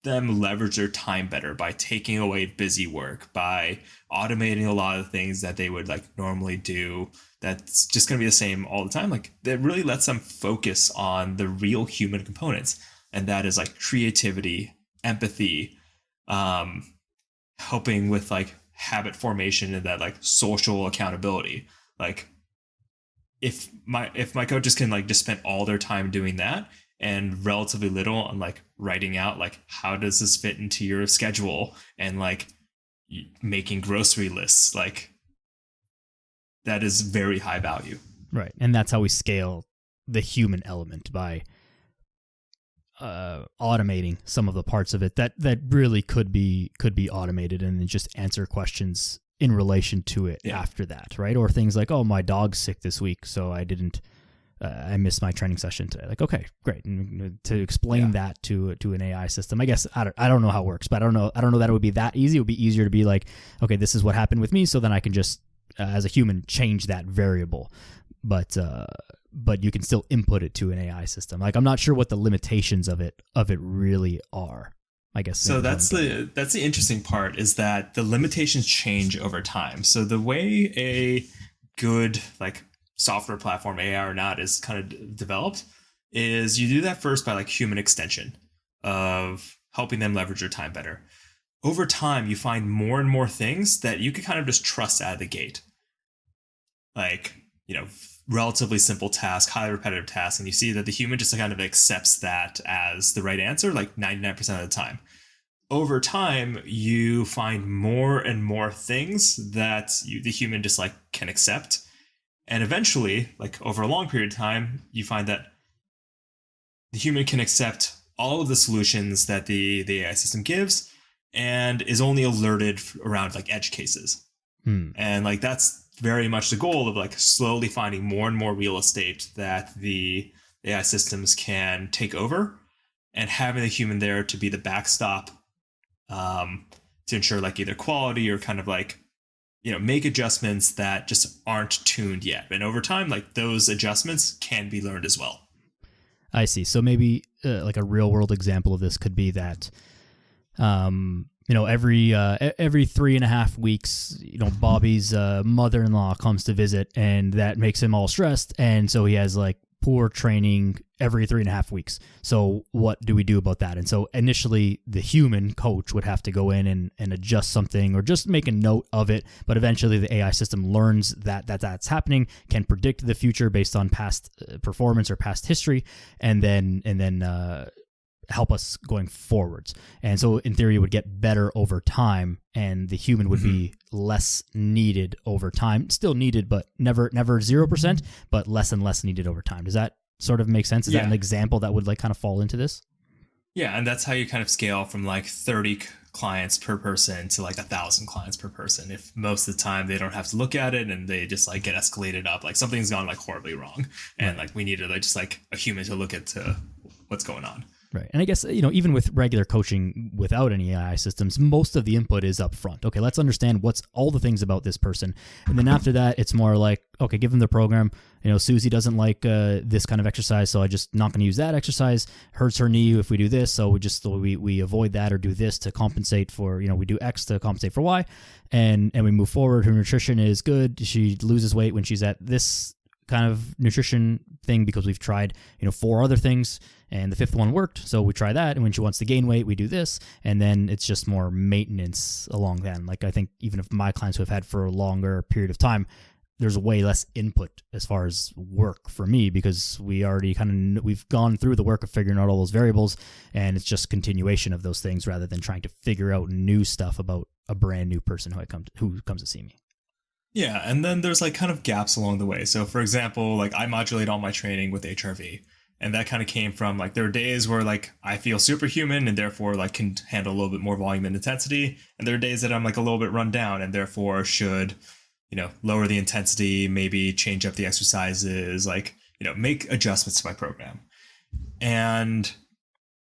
them leverage their time better by taking away busy work, by automating a lot of things that they would like normally do that's just going to be the same all the time. Like, that really lets them focus on the real human components, and that is like creativity, empathy, um, helping with like habit formation and that like social accountability. Like if my coaches can like just spend all their time doing that and relatively little on like writing out like how does this fit into your schedule and like making grocery lists, like that is very high value. Right. And that's how we scale the human element, by automating some of the parts of it that really could be automated, and then just answer questions in relation to it after that, right? Or things like, oh, my dog's sick this week, so I missed my training session today. Like, okay, great. And to explain that to an AI system, I guess I don't know how it works, but I don't know that it would be that easy. It would be easier to be like, okay, this is what happened with me, so then I can just as a human change that variable. But you can still input it to an AI system. Like, I'm not sure what the limitations of it really are, I guess. So that's the interesting part, is that the limitations change over time. So the way a good like software platform, AI or not, is kind of developed is you do that first by like human extension of helping them leverage their time better. Over time, you find more and more things that you can kind of just trust out of the gate. Like, relatively simple task, highly repetitive task, and you see that the human just kind of accepts that as the right answer like 99% of the time. Over time, you find more and more things that the human just like can accept. And eventually, like over a long period of time, you find that the human can accept all of the solutions that the AI system gives and is only alerted around like edge cases. And like that's very much the goal of like slowly finding more and more real estate that the AI systems can take over, and having the human there to be the backstop, to ensure like either quality or kind of like, make adjustments that just aren't tuned yet. And over time, like those adjustments can be learned as well. I see. So maybe like a real world example of this could be that, every 3.5 weeks, Bobby's mother-in-law comes to visit, and that makes him all stressed. And so he has like poor training every 3.5 weeks. So what do we do about that? And so initially the human coach would have to go in and adjust something, or just make a note of it. But eventually the AI system learns that's happening, can predict the future based on past performance or past history, and then help us going forwards. And so in theory it would get better over time, and the human would be less needed over time. Still needed, but never 0%, but less and less needed over time. Does that sort of make sense? Is that an example that would like kind of fall into this? Yeah, and that's how you kind of scale from like 30 clients per person to like 1,000 clients per person. If most of the time they don't have to look at it and they just like get escalated up, like something's gone like horribly wrong, and like we needed like just like a human to look at what's going on. Right. And I guess, even with regular coaching without any AI systems, most of the input is up front. Okay, let's understand what's all the things about this person. And then after that, it's more like, okay, give them the program. Susie doesn't like this kind of exercise, so I just not going to use that exercise. Hurts her knee if we do this, so we avoid that, or do this to compensate for, we do X to compensate for Y. And we move forward. Her nutrition is good. She loses weight when she's at this kind of nutrition thing because we've tried 4 other things and the 5th one worked, so we try that. And when she wants to gain weight, we do this, and then it's just more maintenance along then. Like, I think even if my clients who have had for a longer period of time, there's way less input as far as work for me, because we already we've gone through the work of figuring out all those variables, and it's just continuation of those things rather than trying to figure out new stuff about a brand new person who comes to see me. Yeah, and then there's like kind of gaps along the way. So for example, like I modulate all my training with HRV, and that kind of came from like there are days where like I feel superhuman and therefore like can handle a little bit more volume and intensity, and there are days that I'm like a little bit run down and therefore should lower the intensity, maybe change up the exercises, like make adjustments to my program. And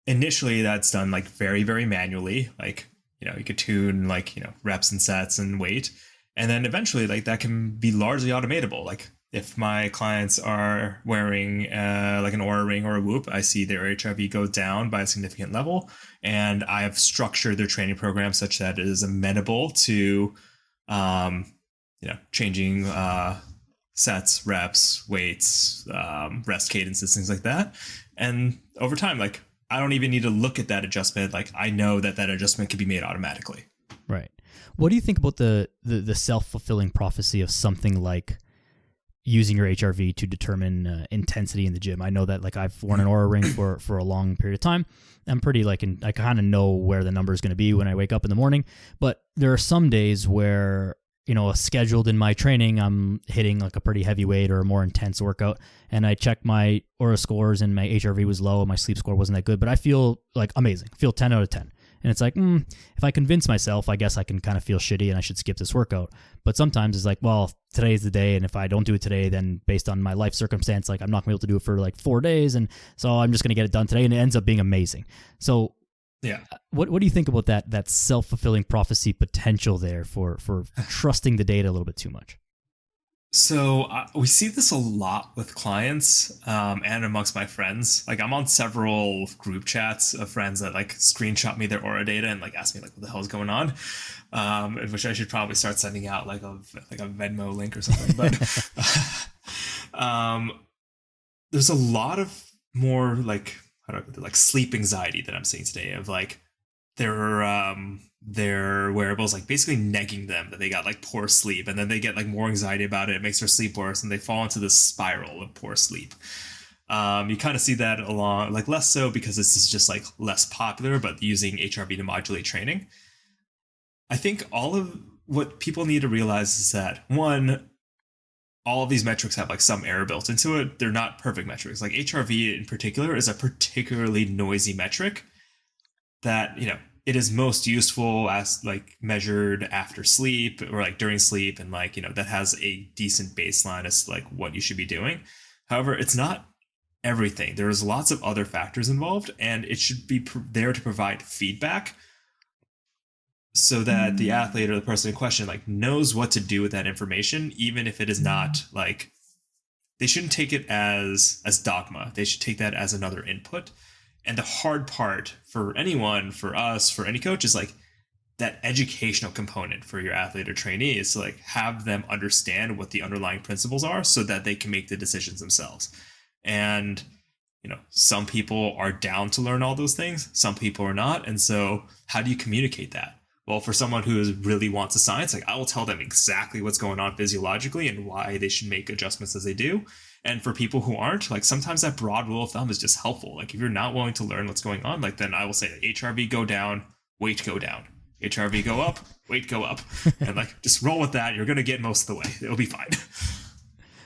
initially that's done like very, very manually, like you could tune like reps and sets and weight. And then eventually, like that can be largely automatable. Like if my clients are wearing like an Oura ring or a Whoop, I see their HRV go down by a significant level, and I have structured their training program such that it is amenable to, changing sets, reps, weights, rest cadences, things like that. And over time, like I don't even need to look at that adjustment. Like I know that that adjustment can be made automatically. Right. What do you think about the self-fulfilling prophecy of something like using your HRV to determine intensity in the gym? I know that like I've worn an Aura ring for a long period of time. I'm pretty like I kind of know where the number is going to be when I wake up in the morning, but there are some days where, you know, scheduled in my training, I'm hitting like a pretty heavy weight or a more intense workout, and I check my Aura scores and my HRV was low and my sleep score wasn't that good, but I feel like amazing, feel 10 out of 10. And it's like, if I convince myself, I guess I can kind of feel shitty and I should skip this workout. But sometimes it's like, well, today's the day, and if I don't do it today, then based on my life circumstance, like I'm not going to be able to do it for like 4 days, and so I'm just going to get it done today, and it ends up being amazing. So yeah, what do you think about that self-fulfilling prophecy potential there for trusting the data a little bit too much? So we see this a lot with clients and amongst my friends. Like I'm on several group chats of friends that like screenshot me their Aura data and like ask me like what the hell is going on, which I should probably start sending out like a Venmo link or something. But there's a lot of more like how do I put it, like sleep anxiety that I'm seeing today of like their wearables like basically negging them that they got like poor sleep, and then they get like more anxiety about it. It makes their sleep worse, and they fall into this spiral of poor sleep. You kind of see that along like less so because this is just like less popular, but using HRV to modulate training. I think all of what people need to realize is that one, all of these metrics have like some error built into it. They're not perfect metrics. Like HRV in particular is a particularly noisy metric that, you know, it is most useful as like measured after sleep or like during sleep, and like, you know, that has a decent baseline as like what you should be doing. However, it's not everything. There's lots of other factors involved, and it should be there to provide feedback so that the athlete or the person in question like knows what to do with that information, even if it is not like, they shouldn't take it as dogma. They should take that as another input. And the hard part for anyone, for us, for any coach is like that educational component for your athlete or trainee is to like have them understand what the underlying principles are so that they can make the decisions themselves. And, you know, some people are down to learn all those things. Some people are not. And so how do you communicate that? Well, for someone who really wants the science, like I will tell them exactly what's going on physiologically and why they should make adjustments as they do. And for people who aren't, like sometimes that broad rule of thumb is just helpful. Like if you're not willing to learn what's going on, like then I will say HRV go down, weight go down, HRV go up, weight go up, and like just roll with that. You're going to get most of the way. It'll be fine.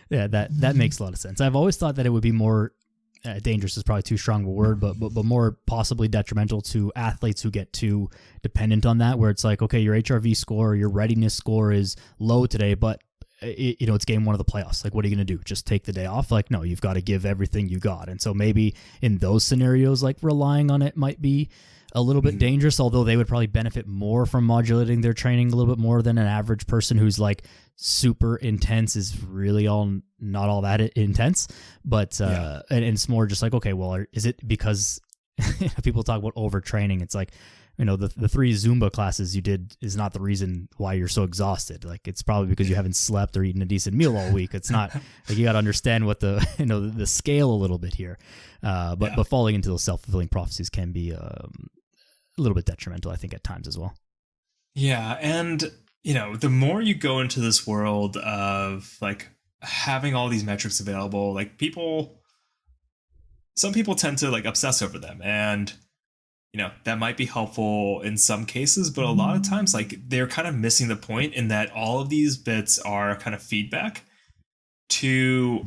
Yeah, that makes a lot of sense. I've always thought that it would be more dangerous is probably too strong of a word, but more possibly detrimental to athletes who get too dependent on that, where it's like, okay, your HRV score, your readiness score is low today, but it's game one of the playoffs. Like, what are you going to do? Just take the day off? Like, no, you've got to give everything you got. And so maybe in those scenarios, like relying on it might be a little bit dangerous, although they would probably benefit more from modulating their training a little bit more than an average person who's like super intense is really not all that intense. But, and it's more just like, okay, well, is it because people talk about overtraining? It's like, you know, the 3 Zumba classes you did is not the reason why you're so exhausted. Like it's probably because you haven't slept or eaten a decent meal all week. It's not like you got to understand what the scale a little bit here. But falling into those self-fulfilling prophecies can be a little bit detrimental, I think, at times as well. Yeah. And, you know, the more you go into this world of like having all these metrics available, like some people tend to like obsess over them, and you know, that might be helpful in some cases, but a lot of times, like, they're kind of missing the point in that all of these bits are kind of feedback to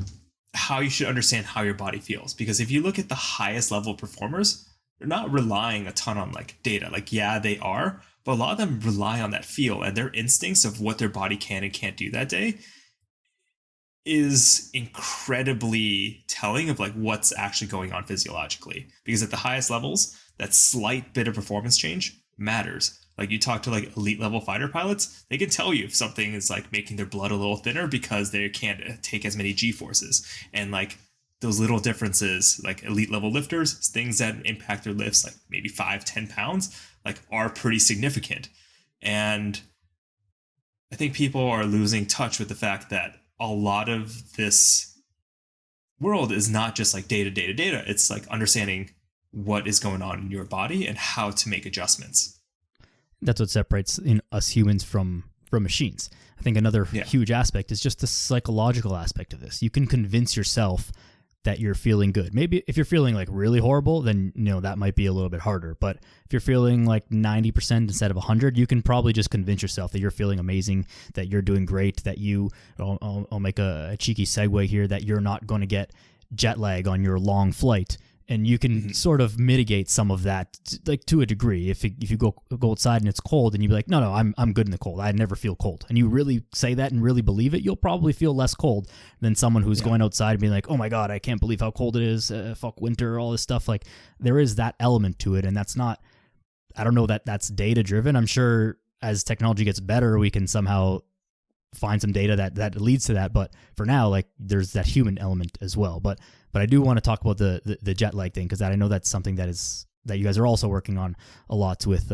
how you should understand how your body feels. Because if you look at the highest level performers, they're not relying a ton on like data. Like, yeah, they are, but a lot of them rely on that feel and their instincts of what their body can and can't do that day is incredibly telling of like what's actually going on physiologically. Because at the highest levels, that slight bit of performance change matters. Like you talk to like elite level fighter pilots, they can tell you if something is like making their blood a little thinner because they can't take as many G forces. And like those little differences, like elite level lifters, things that impact their lifts, like maybe 5-10 pounds, like are pretty significant. And I think people are losing touch with the fact that a lot of this world is not just like data. It's like understanding what is going on in your body and how to make adjustments. That's what separates us humans from machines. I think another huge aspect is just the psychological aspect of this. You can convince yourself that you're feeling good. Maybe if you're feeling like really horrible, then that might be a little bit harder. But if you're feeling like 90% instead of 100, you can probably just convince yourself that you're feeling amazing, that you're doing great, that I'll make a cheeky segue here, that you're not going to get jet lag on your long flight. And you can sort of mitigate some of that, like to a degree. If you go outside and it's cold, and you be like, no, I'm good in the cold. I never feel cold. And you really say that and really believe it, you'll probably feel less cold than someone who's going outside and being like, oh my God, I can't believe how cold it is. Fuck winter, all this stuff. Like there is that element to it, and that's not. I don't know that that's data driven. I'm sure as technology gets better, we can somehow find some data that leads to that. But for now, like there's that human element as well. But I do want to talk about the jet lag thing, because I know that's something that you guys are also working on a lot with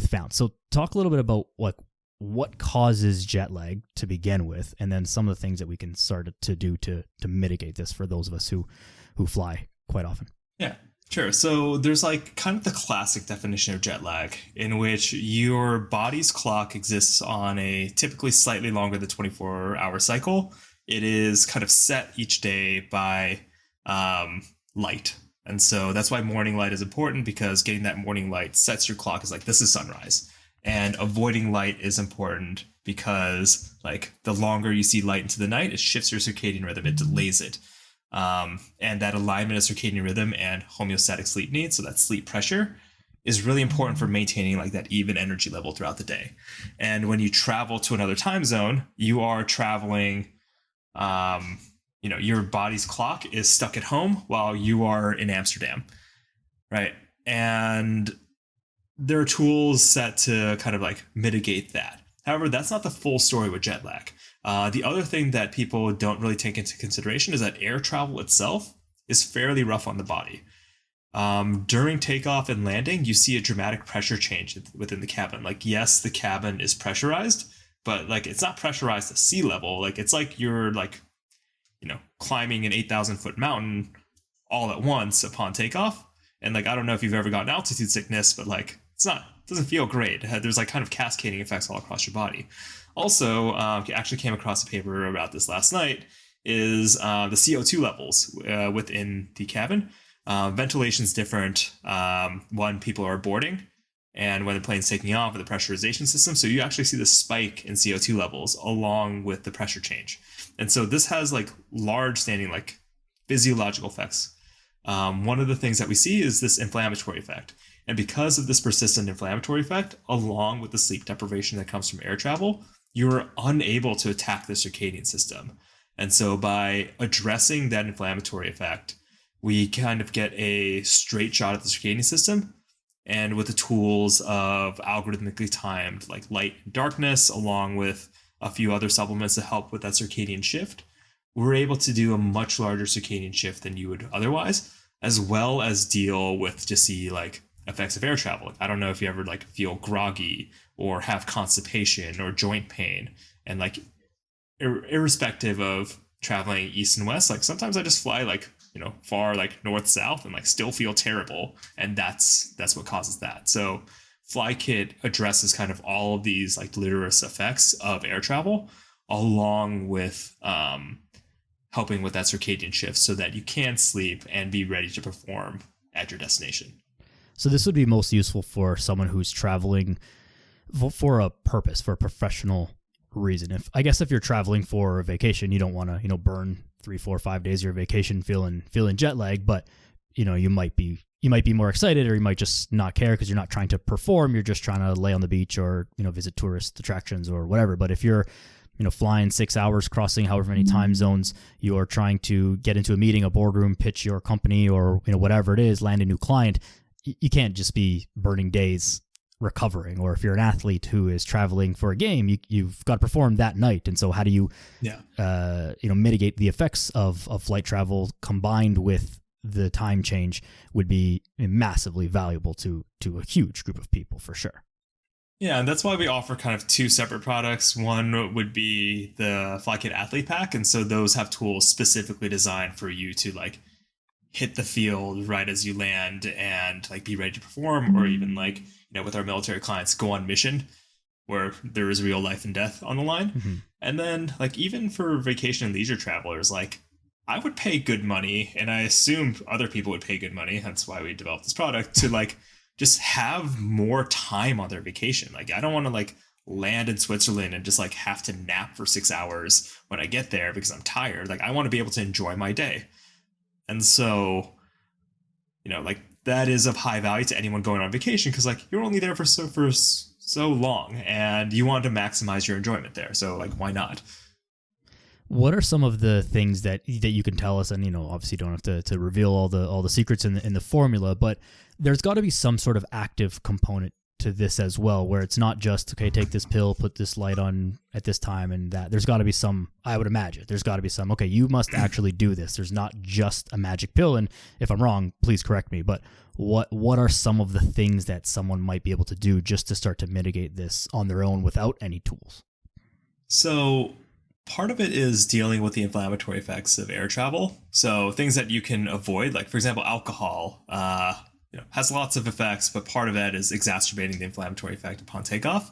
Fount. So talk a little bit about like what causes jet lag to begin with, and then some of the things that we can start to do to mitigate this for those of us who fly quite often. Yeah. Sure. So there's like kind of the classic definition of jet lag, in which your body's clock exists on a typically slightly longer than 24-hour cycle. It is kind of set each day by light. And so that's why morning light is important, because getting that morning light sets your clock as like, this is sunrise. And avoiding light is important because like the longer you see light into the night, it shifts your circadian rhythm, it delays it. And that alignment of circadian rhythm and homeostatic sleep needs, so that sleep pressure, is really important for maintaining like that even energy level throughout the day. And when you travel to another time zone, you are traveling, your body's clock is stuck at home while you are in Amsterdam, right? And there are tools set to kind of like mitigate that. However, that's not the full story with jet lag. The other thing that people don't really take into consideration is that air travel itself is fairly rough on the body. During takeoff and landing, you see a dramatic pressure change within the cabin. Like, yes, the cabin is pressurized, but like it's not pressurized to sea level. Like it's like you're like, climbing an 8,000 foot mountain all at once upon takeoff. And like, I don't know if you've ever gotten altitude sickness, but like it doesn't feel great. There's like kind of cascading effects all across your body. Also, actually came across a paper about this last night, is the CO2 levels within the cabin. Ventilation's different when people are boarding and when the plane's taking off with the pressurization system. So you actually see the spike in CO2 levels along with the pressure change. And so this has like large standing like physiological effects. One of the things that we see is this inflammatory effect. And because of this persistent inflammatory effect, along with the sleep deprivation that comes from air travel, you're unable to attack the circadian system. And so by addressing that inflammatory effect, we kind of get a straight shot at the circadian system. And with the tools of algorithmically timed like light and darkness, along with a few other supplements to help with that circadian shift, we're able to do a much larger circadian shift than you would otherwise, as well as deal with just the like effects of air travel. I don't know if you ever like feel groggy or have constipation or joint pain, and like irrespective of traveling east and west, like sometimes I just fly like far like north south and like still feel terrible, and that's what causes that. So FlyKitt addresses kind of all of these like deleterious effects of air travel, along with helping with that circadian shift so that you can sleep and be ready to perform at your destination. So this would be most useful for someone who's traveling for a purpose, for a professional reason. If you're traveling for a vacation, you don't want to, burn 3, 4, 5 days of your vacation feeling jet lag, but you might be more excited, or you might just not care because you're not trying to perform. You're just trying to lay on the beach or, visit tourist attractions or whatever. But if you're, flying 6 hours, crossing however many time zones, you're trying to get into a meeting, a boardroom, pitch your company, or, whatever it is, land a new client, you can't just be burning days recovering. Or if you're an athlete who is traveling for a game, you've got to perform that night. And so how do you, mitigate the effects of flight travel combined with the time change would be massively valuable to a huge group of people for sure. Yeah, and that's why we offer kind of two separate products. One would be the FlyKitt Athlete Pack, and so those have tools specifically designed for you to like hit the field right as you land and like be ready to perform, or even like, with our military clients, go on mission where there is real life and death on the line. Mm-hmm. And then like even for vacation and leisure travelers, like I would pay good money, and I assume other people would pay good money, that's why we developed this product, to like just have more time on their vacation. Like I don't want to like land in Switzerland and just like have to nap for 6 hours when I get there because I'm tired. Like I want to be able to enjoy my day. And so, like that is of high value to anyone going on vacation, because like you're only there for so long and you want to maximize your enjoyment there. So like, why not? What are some of the things that you can tell us? And obviously, you don't have to reveal all the secrets in the formula, but there's got to be some sort of active component to this as well, where it's not just, okay, take this pill, put this light on at this time and that. There's got to be some, I would imagine, there's got to be some, okay, you must actually do this. There's not just a magic pill. And if I'm wrong, please correct me. But what are some of the things that someone might be able to do just to start to mitigate this on their own without any tools? So part of it is dealing with the inflammatory effects of air travel. So things that you can avoid, like for example, alcohol, has lots of effects, but part of that is exacerbating the inflammatory effect upon takeoff.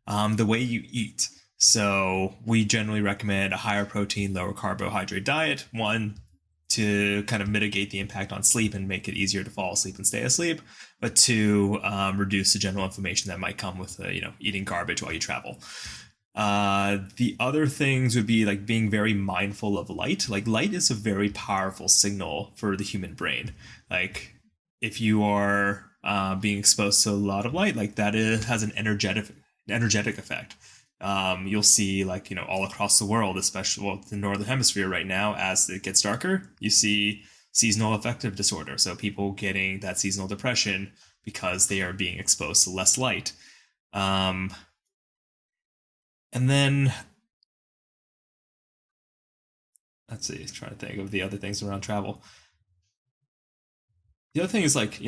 The way you eat. So we generally recommend a higher protein, lower carbohydrate diet. One, to kind of mitigate the impact on sleep and make it easier to fall asleep and stay asleep. But two, reduce the general inflammation that might come with, eating garbage while you travel. The other things would be like being very mindful of light. Like light is a very powerful signal for the human brain. Like if you are being exposed to a lot of light, like that has an energetic effect. You'll see like, all across the world, especially the northern hemisphere right now, as it gets darker, you see seasonal affective disorder. So people getting that seasonal depression because they are being exposed to less light. And then let's see, trying to think of the other things around travel. The other thing is like,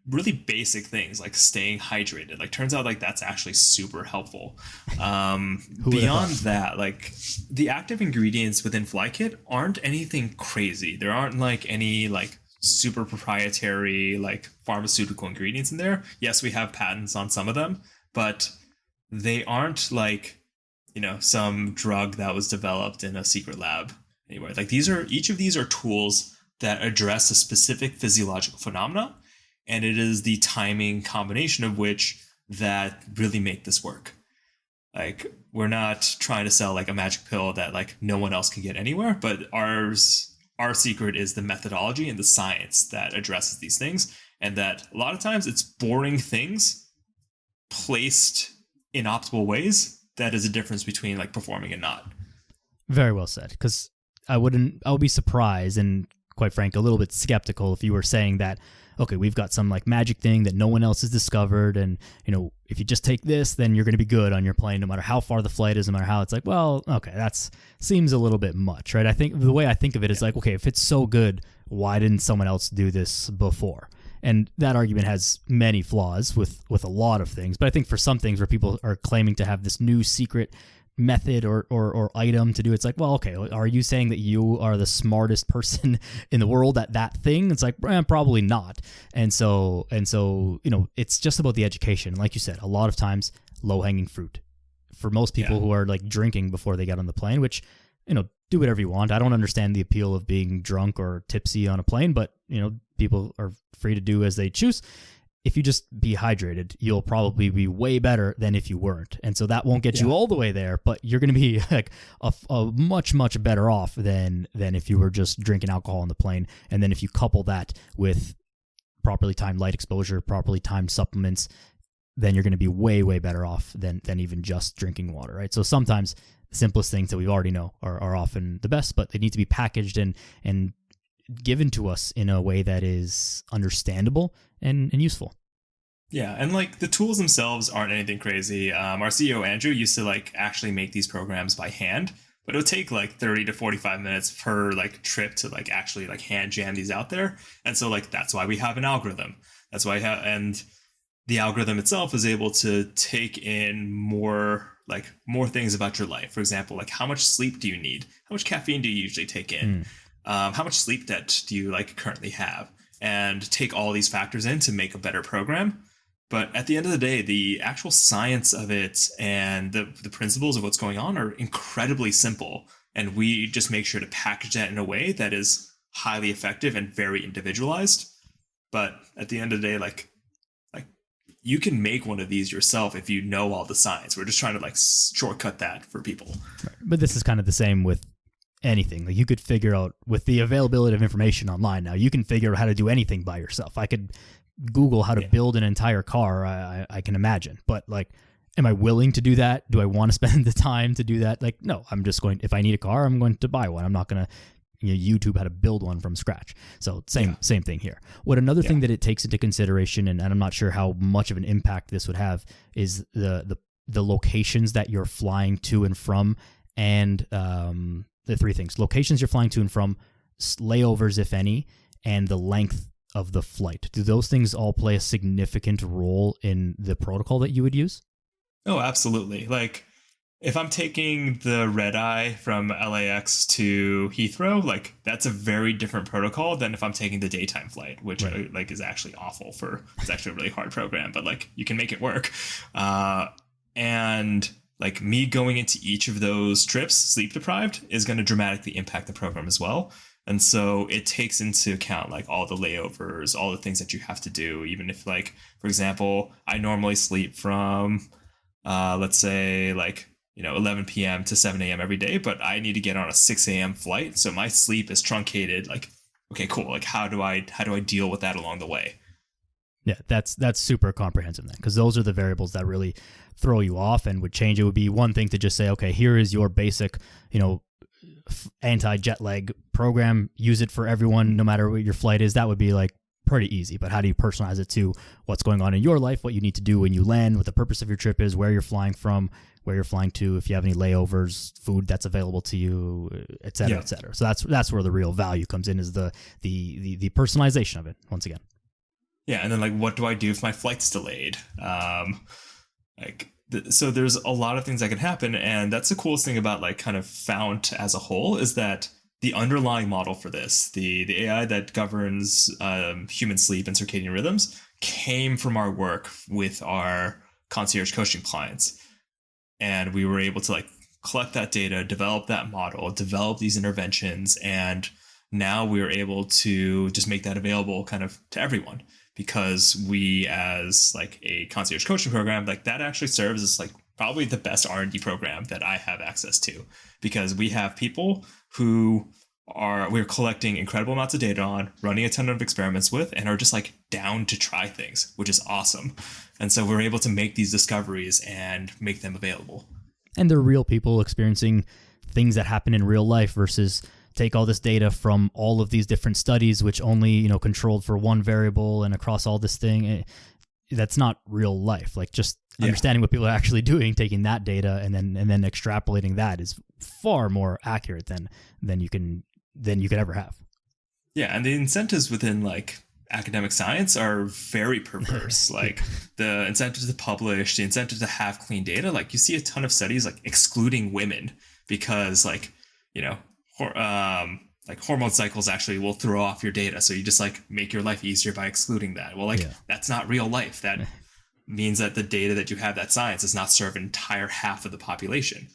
really basic things like staying hydrated. Like turns out like that's actually super helpful. Beyond that, like the active ingredients within FlyKitt aren't anything crazy. There aren't like any like super proprietary like pharmaceutical ingredients in there. Yes, we have patents on some of them, but they aren't like, some drug that was developed in a secret lab anywhere. Like each of these are tools that address a specific physiological phenomena, and it is the timing combination of which that really make this work. Like we're not trying to sell like a magic pill that like no one else can get anywhere, but our secret is the methodology and the science that addresses these things, and that a lot of times it's boring things placed in optimal ways that is a difference between like performing and not. Very well said, because I would be surprised and quite frank, a little bit skeptical if you were saying that, okay, we've got some like magic thing that no one else has discovered, and if you just take this, then you're going to be good on your plane no matter how far the flight is, no matter how. It's like, well, okay, that's seems a little bit much, right? I think the way I think of it is like, okay, if it's so good, why didn't someone else do this before? And that argument has many flaws with a lot of things, but I think for some things where people are claiming to have this new secret method or item to do, it's like, well, okay, are you saying that you are the smartest person in the world at that thing? It's like, probably not. And so it's just about the education. Like you said, a lot of times low-hanging fruit for most people who are like drinking before they get on the plane, which, do whatever you want. I don't understand the appeal of being drunk or tipsy on a plane, but people are free to do as they choose. If you just be hydrated, you'll probably be way better than if you weren't. And so that won't get you all the way there, but you're going to be like a much, much better off than if you were just drinking alcohol on the plane. And then if you couple that with properly timed light exposure, properly timed supplements, then you're going to be way, way better off than even just drinking water, right? So sometimes the simplest things that we already know are often the best, but they need to be packaged and given to us in a way that is understandable and useful. Yeah, and like the tools themselves aren't anything crazy. Our CEO Andrew used to like actually make these programs by hand, but it would take like 30 to 45 minutes per like trip to like actually like hand jam these out there. And so like that's why we have an algorithm. That's why and the algorithm itself is able to take in more things about your life. For example, like how much sleep do you need? How much caffeine do you usually take in? how much sleep debt do you like currently have, and take all these factors in to make a better program. But at the end of the day, the actual science of it and the principles of what's going on are incredibly simple. And we just make sure to package that in a way that is highly effective and very individualized. But at the end of the day, like you can make one of these yourself if you know all the science. We're just trying to like shortcut that for people. Right. But this is kind of the same with anything. Like you could figure out, with the availability of information online now, you can figure out how to do anything by yourself. I could Google how to build an entire car. I can imagine, but like, am I willing to do that? Do I want to spend the time to do that? Like, no, I'm just going, if I need a car, I'm going to buy one. I'm not going to YouTube how to build one from scratch. So same thing here. What another thing that it takes into consideration, and I'm not sure how much of an impact this would have, is the locations that you're flying to and from, and the three things: locations you're flying to and from, layovers, if any, and the length of the flight. Do those things all play a significant role in the protocol that you would use? Oh, absolutely. Like, if I'm taking the red eye from LAX to Heathrow, like that's a very different protocol than if I'm taking the daytime flight, which like is actually awful it's actually a really hard program, but like you can make it work. And like me going into each of those trips sleep deprived is going to dramatically impact the program as well. And so it takes into account like all the layovers, all the things that you have to do. Even if like, for example, I normally sleep from, let's say like, 11 p.m. to 7 a.m. every day, but I need to get on a 6 a.m. flight. So my sleep is truncated. Like, okay, cool. Like, how do I deal with that along the way? Yeah, that's super comprehensive then, because those are the variables that really throw you off and would change. It would be one thing to just say, okay, here is your basic, anti-jet lag program. Use it for everyone, no matter what your flight is. That would be like pretty easy. But how do you personalize it to what's going on in your life, what you need to do when you land, what the purpose of your trip is, where you're flying from, where you're flying to, if you have any layovers, food that's available to you, et cetera, et cetera. So that's where the real value comes in, is the personalization of it, once again. Yeah, and then like, what do I do if my flight's delayed? So there's a lot of things that can happen, and that's the coolest thing about like kind of Fount as a whole, is that the underlying model for this, the AI that governs human sleep and circadian rhythms, came from our work with our concierge coaching clients. And we were able to like collect that data, develop that model, develop these interventions, and now we are able to just make that available kind of to everyone, because we, as like a concierge coaching program, like that actually serves as like probably the best R&D program that I have access to, because we have people who we're collecting incredible amounts of data on, running a ton of experiments with, and are just like down to try things, which is awesome. And so we're able to make these discoveries and make them available. And they're real people experiencing things that happen in real life, versus take all this data from all of these different studies, which only, controlled for one variable and across all this thing. That's not real life. Like, just understanding what people are actually doing, taking that data and then extrapolating that is far more accurate than you could ever have. Yeah, and the incentives within like academic science are very perverse. Like the incentive to publish, the incentive to have clean data. Like you see a ton of studies like excluding women because like hormone cycles actually will throw off your data. So you just like make your life easier by excluding that. Well, that's not real life. That means that the data that you have, that science, does not serve an entire half of the population.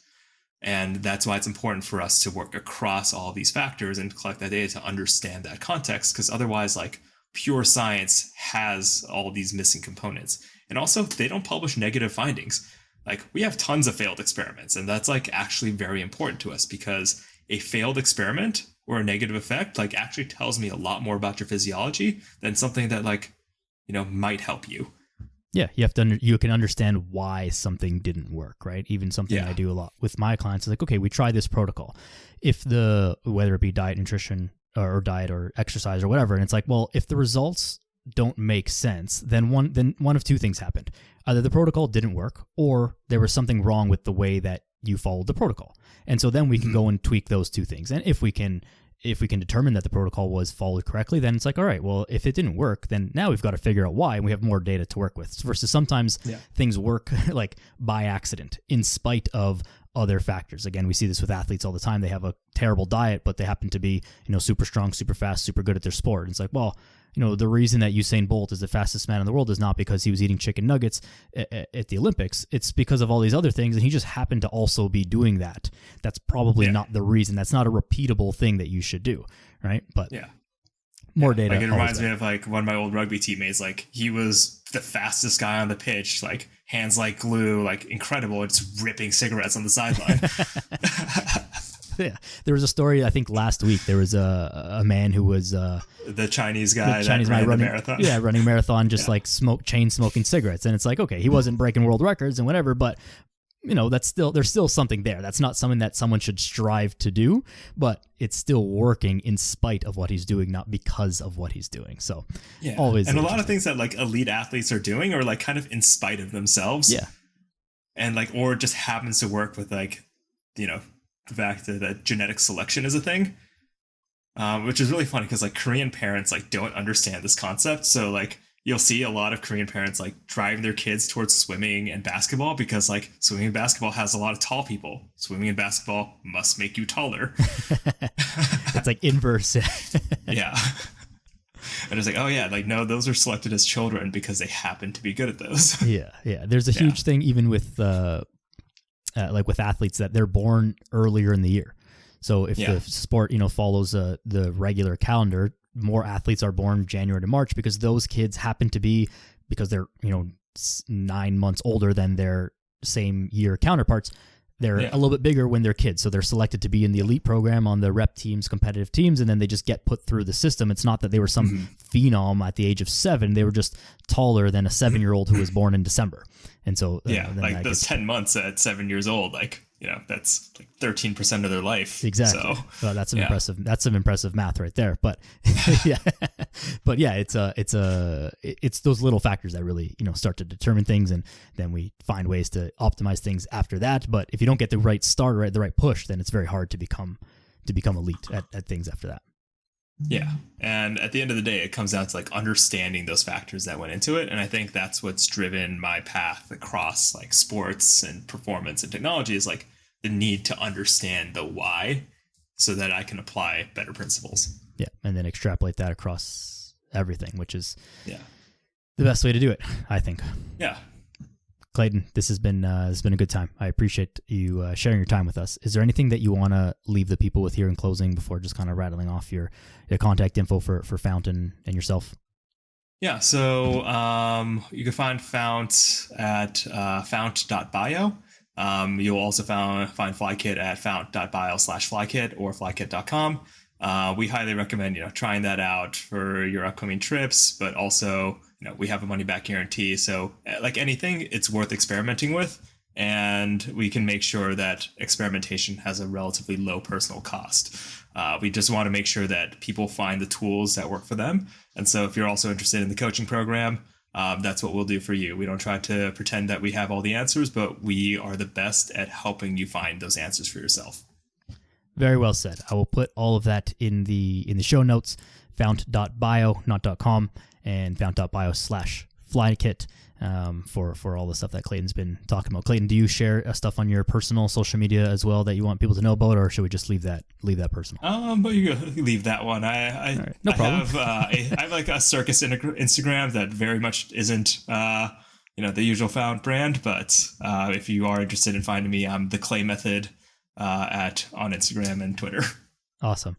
And that's why it's important for us to work across all these factors and collect that data to understand that context, because otherwise, like, pure science has all these missing components. And also, they don't publish negative findings. Like, we have tons of failed experiments, and that's like actually very important to us, because a failed experiment or a negative effect like actually tells me a lot more about your physiology than something that like, might help you. Yeah, you can understand why something didn't work, right? Even something I do a lot with my clients is like, okay, we try this protocol. If whether it be diet, nutrition, or diet or exercise or whatever, and it's like, well, if the results don't make sense, then one of two things happened. Either the protocol didn't work, or there was something wrong with the way that you followed the protocol. And so then we can go and tweak those two things. And if we can determine that the protocol was followed correctly, then it's like, all right, well, if it didn't work, then now we've got to figure out why, and we have more data to work with. Versus sometimes things work like by accident, in spite of other factors. Again, we see this with athletes all the time. They have a terrible diet, but they happen to be, super strong, super fast, super good at their sport. And it's like, well, the reason that Usain Bolt is the fastest man in the world is not because he was eating chicken nuggets at the Olympics. It's because of all these other things, and he just happened to also be doing that. That's probably not the reason. That's not a repeatable thing that you should do, right? But more data. Like, it reminds me of like one of my old rugby teammates. Like, he was the fastest guy on the pitch, like hands like glue, like incredible. It's ripping cigarettes on the sideline. Yeah, there was a story, I think last week, there was a man who was the Chinese guy that ran the marathon. Yeah, running marathon, just like chain smoking cigarettes. And it's like, okay, he wasn't breaking world records and whatever, but there's still something there. That's not something that someone should strive to do, but it's still working in spite of what he's doing, not because of what he's doing. So always. And a lot of things that like elite athletes are doing are like kind of in spite of themselves. Yeah. And like, or it just happens to work with like, the fact that genetic selection is a thing, which is really funny because like Korean parents like don't understand this concept. So like you'll see a lot of Korean parents like driving their kids towards swimming and basketball because like swimming and basketball has a lot of tall people. Swimming and basketball must make you taller. It's like inverse. Yeah. And it's like, oh yeah, like no, those are selected as children because they happen to be good at those. Yeah. There's a huge thing even with like with athletes that they're born earlier in the year. So if the sport, follows the regular calendar, more athletes are born January to March because those kids happen to be, because they're, 9 months older than their same year counterparts. They're a little bit bigger when they're kids. So they're selected to be in the elite program on the rep teams, competitive teams, and then they just get put through the system. It's not that they were some phenom at the age of 7. They were just taller than a 7-year-old who was born in December. And so, like those 10 months at 7 years old, like, that's like 13% of their life. Exactly. So that's some impressive. That's some impressive math right there. But it's those little factors that really start to determine things, and then we find ways to optimize things after that. But if you don't get the right start, the right push, then it's very hard to become elite at things after that. Yeah. And at the end of the day, it comes down to like understanding those factors that went into it. And I think that's what's driven my path across like sports and performance and technology, is like the need to understand the why so that I can apply better principles. Yeah. And then extrapolate that across everything, which is the best way to do it, I think. Yeah. Clayton, this has been a good time. I appreciate you sharing your time with us. Is there anything that you want to leave the people with here in closing before just kind of rattling off your contact info for Fount and yourself? Yeah, so you can find Fount at fount.bio. You'll also find FlyKitt at fount.bio/FlyKitt or FlyKitt.com. We highly recommend trying that out for your upcoming trips, but also we have a money back guarantee. So like anything, it's worth experimenting with, and we can make sure that experimentation has a relatively low personal cost. We just want to make sure that people find the tools that work for them. And so if you're also interested in the coaching program, that's what we'll do for you. We don't try to pretend that we have all the answers, but we are the best at helping you find those answers for yourself. Very well said. I will put all of that in the show notes, fount.bio, not .com, and fount.bio/FlyKitt for all the stuff that Clayton's been talking about. Clayton, do you share stuff on your personal social media as well that you want people to know about, or should we just leave that personal? But you can leave that one. Right. No problem. I have like a circus Instagram that very much isn't the usual Fount brand, but if you are interested in finding me, I'm the Clay Method on Instagram and Twitter. Awesome,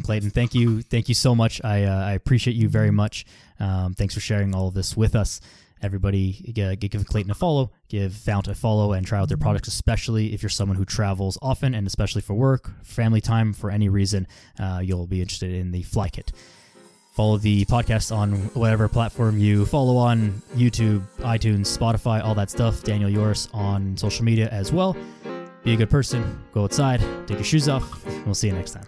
Clayton. Thank you so much. I appreciate you very much. Thanks for sharing all of this with us. Everybody, give Clayton a follow, give Fount a follow, and try out their products, especially if you're someone who travels often, and especially for work, family time, for any reason. You'll be interested in the FlyKitt. Follow the podcast on whatever platform you follow on, YouTube, iTunes, Spotify, all that stuff. Daniel Yoris on social media as well. Be a good person, go outside, take your shoes off, and we'll see you next time.